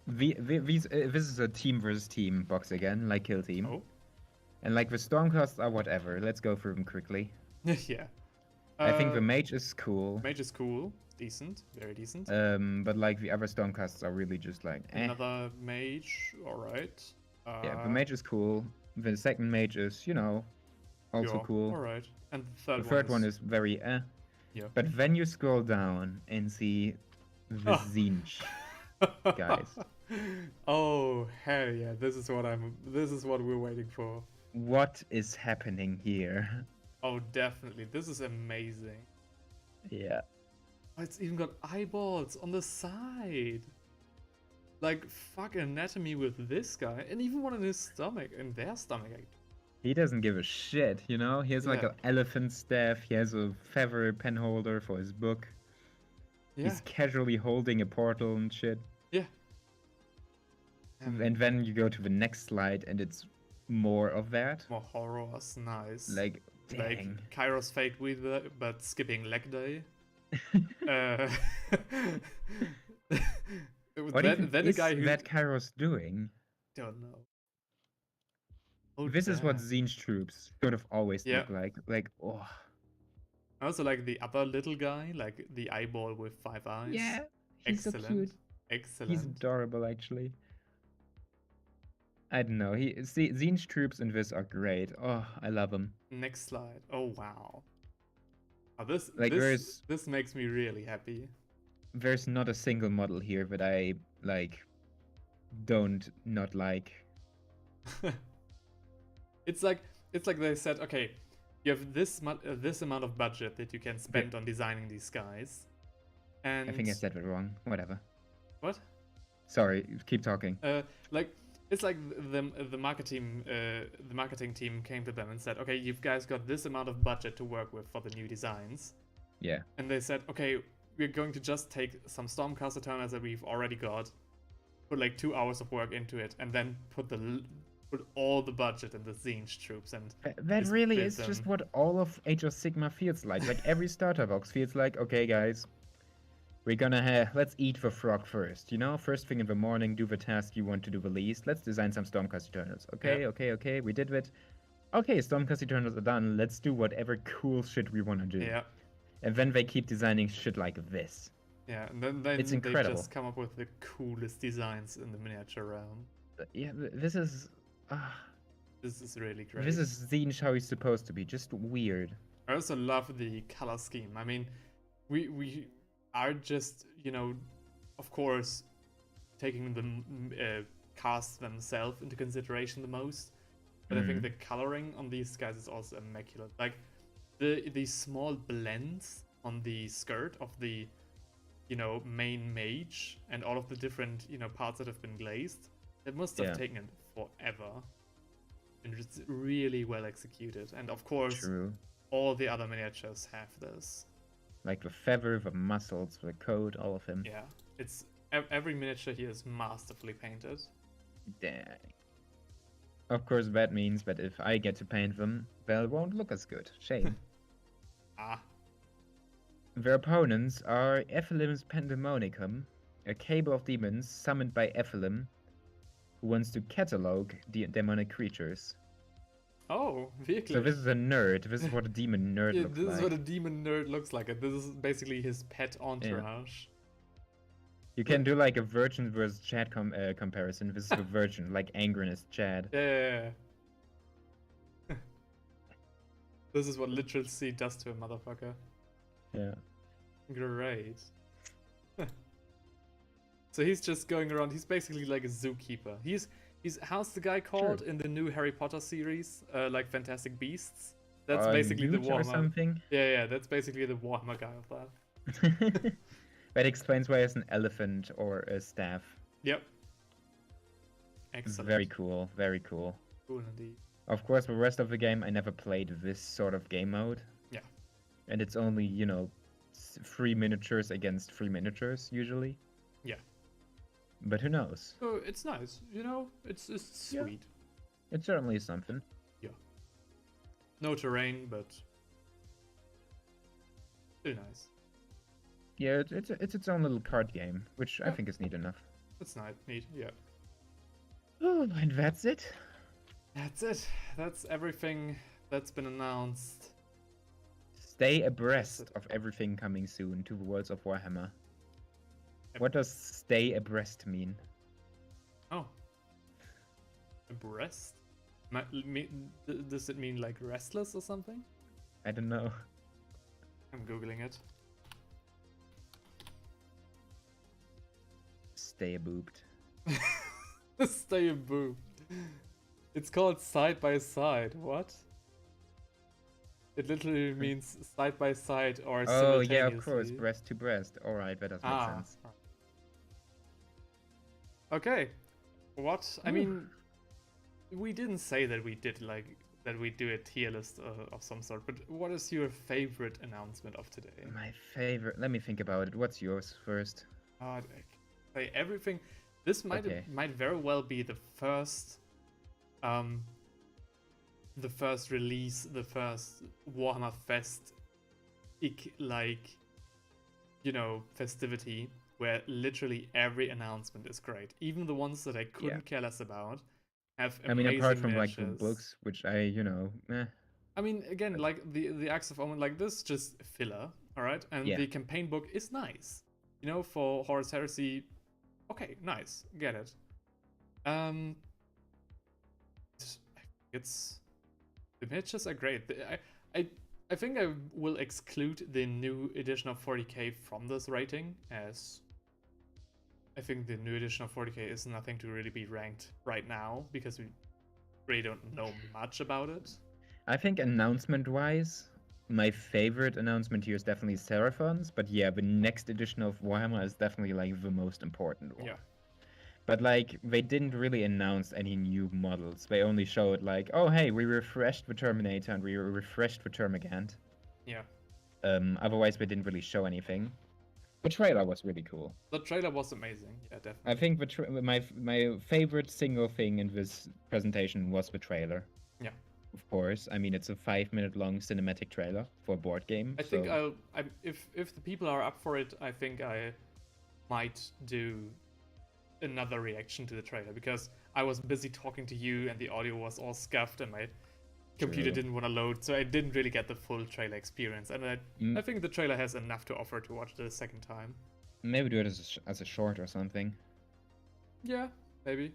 This is a team versus team box again, like Kill Team. Oh. And like the Stormcasts are whatever. Let's go through them quickly. Yeah. I think the Mage is cool. Mage is cool. Decent. Very decent. But like the other Stormcasts are really just like... Another Mage. Alright. Yeah, the Mage is cool. The second Mage is, you know, also cool. Alright. And the third one is very Yeah. But when you scroll down and see the Zinj guys. Oh hell yeah! This is what we're waiting for. What is happening here? Oh, definitely. This is amazing. Yeah. Oh, it's even got eyeballs on the side. Like, fuck anatomy with this guy, and even one in his stomach, in their stomach. He doesn't give a shit, you know? He has like an elephant staff, he has a feather pen holder for his book. Yeah. He's casually holding a portal and shit. Yeah. And then you go to the next slide and it's more of that. More horrors, nice. Like, dang. Like Kairos Fate Weaver, but skipping leg day. Uh, What even then a is guy who that Kairos doing? don't know. Oh This is what damn. Tzeentch troops sort of always Yeah. look like. Like, oh. I also like the other little guy, like the eyeball with 5 eyes. Yeah, he's so Excellent. cute. Excellent. He's adorable, actually. I don't know. Tzeentch troops in this are great. Oh, I love them. Next slide. Oh wow. Oh, this Like, this makes me really happy. there's not a single model here that I like don't not like. It's like they said, okay, you have this amount of budget that you can spend on designing these guys, and I think I said it wrong. Whatever. what? Sorry, keep talking. Like it's like the marketing team came to them and said, okay, you guys got this amount of budget to work with for the new designs. Yeah. And they said, okay, we're going to just take some Stormcaster Turners that we've already got, put like 2 hours of work into it, and then put all the budget in the Tzeentch troops. And that really is just what all of Age of Sigmar feels like. Like every starter box feels like, okay, guys, we're gonna let's eat the frog first. You know, first thing in the morning, do the task you want to do the least. Let's design some Stormcast Eternals. Okay, yeah. okay, we did it. Okay, Stormcast Eternals are done. Let's do whatever cool shit we want to do. Yeah. And then they keep designing shit like this. Yeah, and then it's they incredible. just come up with the coolest designs in the miniature realm. Yeah, this is... this is really great. This is Tzeentch how he's supposed to be, just weird. I also love the color scheme. I mean, we are just, you know, of course, taking the casts themselves into consideration the most. But I think the coloring on these guys is also immaculate. Like, the small blends on the skirt of the, you know, main mage and all of the different, you know, parts that have been glazed. It must have taken forever. And it's really well executed. And of course, all the other miniatures have this. Like the feather, the muscles, the coat, all of him. Yeah, it's every miniature here is masterfully painted. Dang. Of course, that means that if I get to paint them, they won't look as good. Shame. Their opponents are Ephelim's Pandemonicum, a cable of demons summoned by Ephelim, who wants to catalog demonic creatures. Oh, wirklich? So this is a nerd. This is what a demon nerd looks like. This is what a demon nerd looks like. This is basically his pet entourage. Yeah. You can do like a virgin versus Chad comparison. This is a virgin, like Angren is Chad. Yeah. This is what literal C does to a motherfucker. Yeah. Great. So he's just going around. He's basically like a zookeeper. He's how's the guy called in the new Harry Potter series? Like Fantastic Beasts. That's basically the Warhammer. Or something. Yeah. That's basically the Warhammer guy of that. That explains why it's an elephant or a staff. Yep. Excellent. Very cool. Very cool. Cool indeed. Of course, the rest of the game, I never played this sort of game mode. Yeah. And it's only, you know, 3 miniatures against 3 miniatures, usually. Yeah. But who knows? So it's nice, you know? It's sweet. It certainly is something. Yeah. No terrain, but still nice. Yeah, it's its own little card game, which I think is neat enough. That's neat, yeah. Oh, and that's it. That's it. That's everything that's been announced. Stay abreast of everything coming soon to the Worlds of Warhammer. What does stay abreast mean? Oh. Abreast? Does it mean like restless or something? I don't know. I'm googling it. Stay booped. Stay booped. It's called side by side. What? It literally means side by side or simultaneously. Oh yeah, of course, breast to breast. All right, that does make sense. Okay. What? I mean, we didn't say that we did that we do a tier list of some sort. But what is your favorite announcement of today? My favorite. Let me think about it. What's yours first? Say everything. This might very well be the first release, the first Warhammer Fest festivity where literally every announcement is great. Even the ones that I couldn't care less about have amazing apart from like the miniatures. books, which I. I mean, again, like the Acts of Omen, like this, just filler, all right. And the campaign book is nice, for Horus Heresy. Okay, nice, get it. It's the miniatures are great. I think I will exclude the new edition of 40k from this rating, as I think the new edition of 40k is nothing to really be ranked right now because we really don't know much about it. I think announcement-wise, my favorite announcement here is definitely Seraphon's, but yeah, the next edition of Warhammer is definitely like the most important one. Yeah. But like, they didn't really announce any new models. They only showed like, oh hey, we refreshed the Terminator and we refreshed the Termagant. Yeah. Otherwise, they didn't really show anything. The trailer was really cool. The trailer was amazing. Yeah, definitely. I think my favorite single thing in this presentation was the trailer. Yeah. Of course. I mean, it's a 5-minute long cinematic trailer for a board game. I think if the people are up for it, I think I might do another reaction to the trailer, because I was busy talking to you and the audio was all scuffed and my computer didn't want to load, so I didn't really get the full trailer experience. And I think the trailer has enough to offer to watch it a second time. Maybe do it as a short or something. Yeah, maybe.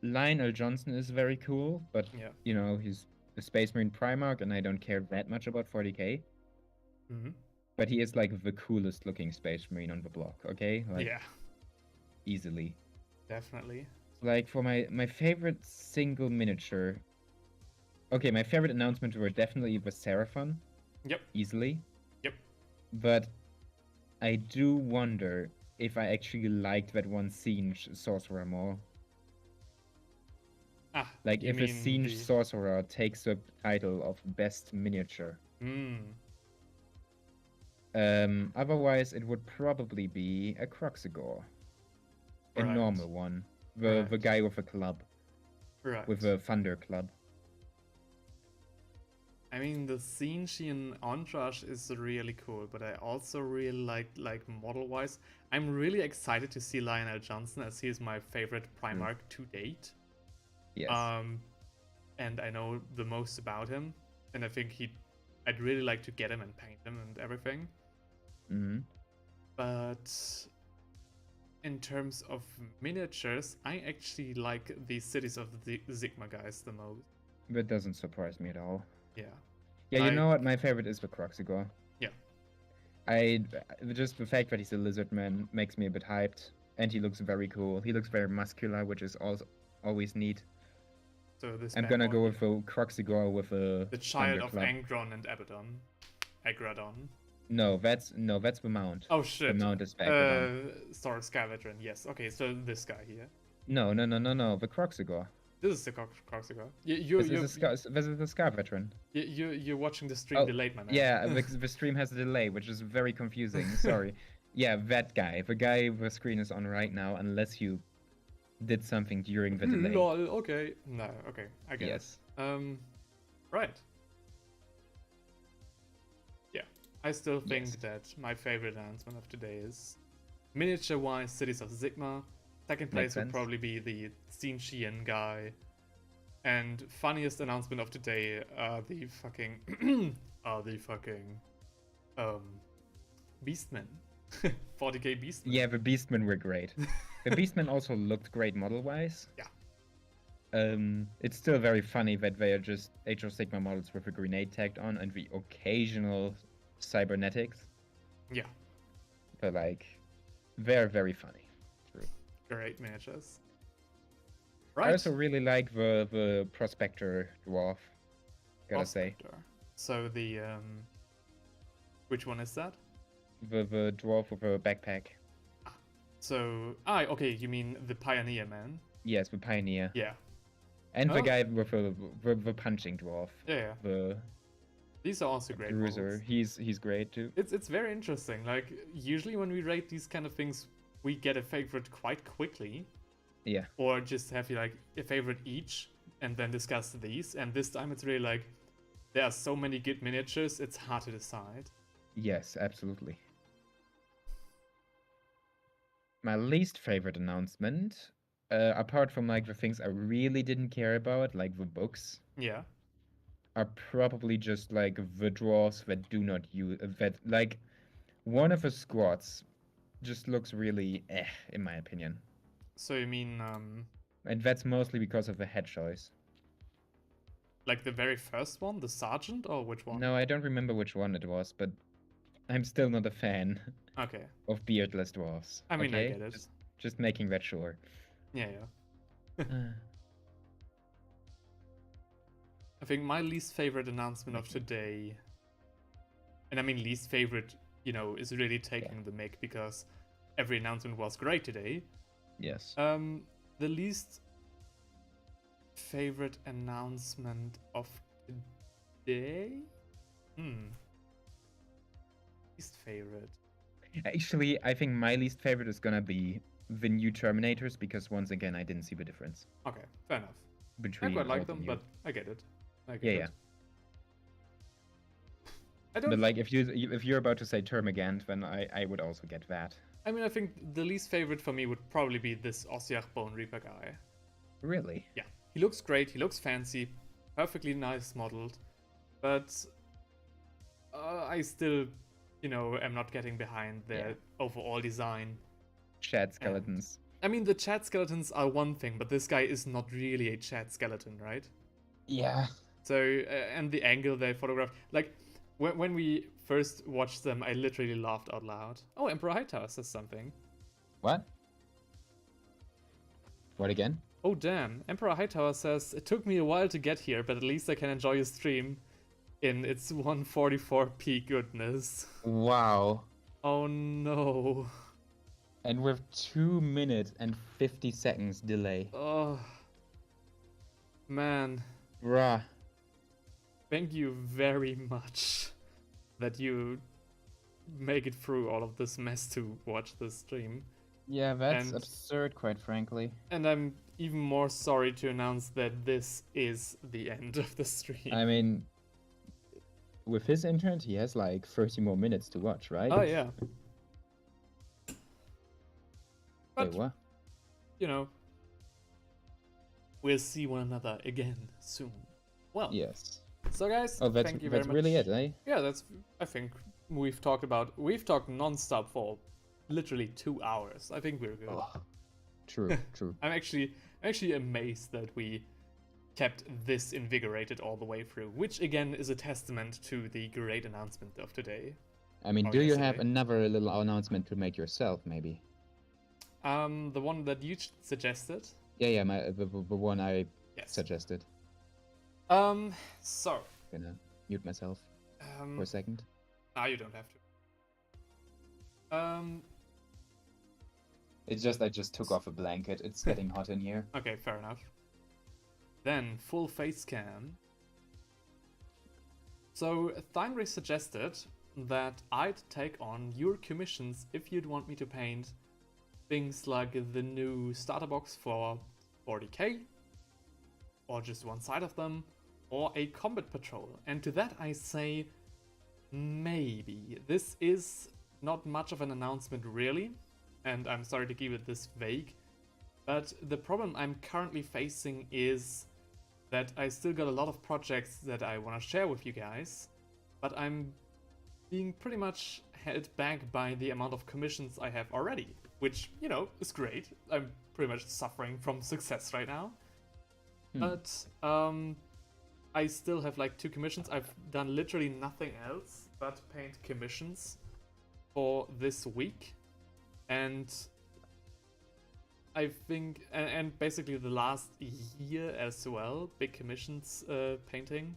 Lionel Johnson is very cool, but he's a Space Marine Primarch, and I don't care that much about 40k. Mm-hmm. But he is like the coolest looking Space Marine on the block, okay? Like, yeah. Easily. Definitely. Like for my favorite single miniature. Okay, my favorite announcement were definitely the Seraphon. Yep. Easily. Yep. But I do wonder if I actually liked that one Siege Sorcerer more. Like if a Siege Sorcerer takes the title of Best Miniature. Otherwise it would probably be a Croxigor. A normal one. The guy with a club. Right. With a thunder club. I mean, the Siege Entourage is really cool, but I also really like model-wise. I'm really excited to see Lionel Johnson, as he is my favorite Primarch to date. Yes. And I know the most about him, and I think I'd really like to get him and paint him and everything. Mm-hmm. But in terms of miniatures, I actually like the Cities of the Sigma guys the most. That doesn't surprise me at all. Yeah. Yeah, you know what? My favorite is the Croxigor. Yeah. Just the fact that he's a lizard man makes me a bit hyped, and he looks very cool. He looks very muscular, which is also always neat. So this I'm gonna go with a Croxigor with a the child of Angron and Abaddon. Agradon. No, that's the mount. Oh shit. The mount is Agradon. Sorry, Sky Veteran. Yes. Okay, so this guy here. No. The Croxigor. This is the Croxigor. This is the Sky Veteran. You're watching the stream delayed, my man. Yeah, the stream has a delay, which is very confusing. Sorry. Yeah, that guy. The guy the screen is on right now, unless you did something during the delay. Lol, okay. No, okay. I get it. Right. Yeah. I still think that my favorite announcement of today is miniature-wise Cities of Sigma. Second place would probably be the Xinxian guy. And funniest announcement of today, the fucking Beastmen. 40k Beastmen. Yeah, the Beastmen were great. The Beastmen also looked great model-wise. Yeah. It's still very funny that they are just Age of Sigma models with a grenade tagged on and the occasional cybernetics. Yeah. But like, they're very funny. True. Great miniatures. Right. I also really like the Prospector Dwarf. Gotta say. So the which one is that? The dwarf with a backpack. So okay, you mean the Pioneer man? Yes, the Pioneer. Yeah. And the guy with the punching dwarf. Yeah. These are also great. Bruiser. He's great too. It's very interesting. Like usually when we rate these kind of things, we get a favorite quite quickly. Yeah. Or just have like a favorite each and then discuss these. And this time it's really like, there are so many good miniatures, it's hard to decide. Yes, absolutely. My least favorite announcement, apart from like the things I really didn't care about, like the books, Yeah. are probably just like the dwarves that do not use that like one of the squads just looks really in my opinion. So you mean And that's mostly because of the head choice. like the very first one, the sergeant, or which one? No, I don't remember which one it was, but I'm still not a fan Okay. of beardless dwarves. I mean, okay? I get it. Just making that sure. Yeah, yeah. I think my least favorite announcement of today, and I mean least favorite, is really taking the mick because every announcement was great today. Yes. The least favorite announcement of today? Least favorite. Actually, I think my least favorite is gonna be the new Terminators because once again I didn't see the difference. Okay, fair enough. Between I quite like all the them, new. but I get it. Yeah. I don't. But like if you're about to say Termagant, then I would also get that. I mean, I think the least favorite for me would probably be this Ossiach Bone Reaper guy. Really? Yeah, he looks great. He looks fancy, perfectly nice modeled, but I still, am not getting behind their overall design. Chat skeletons. And, I mean, the chat skeletons are one thing, but this guy is not really a chat skeleton, right? Yeah. So, and the angle they photographed, like, when we first watched them, I literally laughed out loud. Oh, Emperor Hightower says something. What? What again? Oh, damn. Emperor Hightower says, it took me a while to get here, but at least I can enjoy your stream in its 144p goodness. Wow. Oh, no. And with 2 minutes and 50 seconds delay. Oh, man. Bruh. Thank you very much that you make it through all of this mess to watch this stream. Yeah, that's absurd, quite frankly. And I'm even more sorry to announce that this is the end of the stream. I mean, with his internet, he has like 30 more minutes to watch, right? Oh, yeah. But, Wait, what? We'll see one another again soon. Well, yes. So guys, oh, thank you very much. That's really it, eh? Yeah, I think we've talked non-stop for literally 2 hours. I think we're good. Oh, true. I'm actually amazed that we kept this invigorated all the way through, which again is a testament to the great announcement of today. I mean, do you have another little announcement to make yourself, maybe? The one that you suggested? Yeah, the one I suggested. So. Gonna mute myself for a second. No, you don't have to. It's just I just took off a blanket. It's getting hot in here. Okay, fair enough. Then, full face scan. So, Thangri suggested that I'd take on your commissions if you'd want me to paint things like the new starter box for 40k, or just one side of them, or a combat patrol. And to that I say, maybe. This is not much of an announcement really, and I'm sorry to keep it this vague, but the problem I'm currently facing is that I still got a lot of projects that I want to share with you guys, but I'm being pretty much held back by the amount of commissions I have already, which, is great. I'm pretty much suffering from success right now. But I still have like 2 commissions. I've done literally nothing else but paint commissions for this week. And I think, and basically the last year as well, big commissions painting.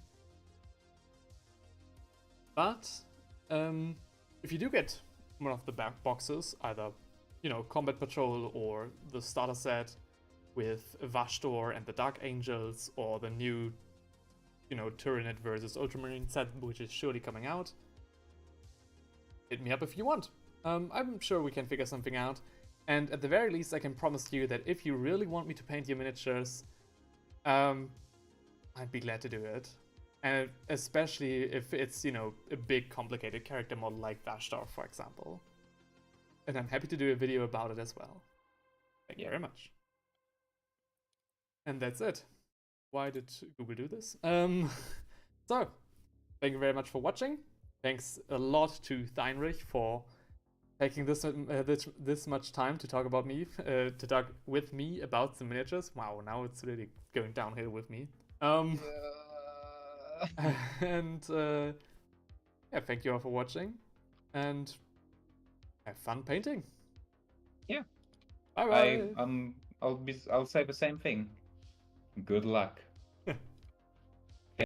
But if you do get one of the back boxes, either, Combat Patrol or the starter set with Vashtor and the Dark Angels, or the new, Tyranid versus Ultramarine set, which is surely coming out, hit me up if you want. I'm sure we can figure something out. And at the very least, I can promise you that if you really want me to paint your miniatures, I'd be glad to do it. And especially if it's, you know, a big complicated character model like Vashtar, for example. And I'm happy to do a video about it as well. Thank you very much. And that's it. Why did Google do this? So, thank you very much for watching. Thanks a lot to Theinrich for taking this much time to talk about me, to talk with me about the miniatures. Wow, now it's really going downhill with me. And yeah, thank you all for watching, and have fun painting. Yeah. Bye bye. I'll say the same thing. Good luck.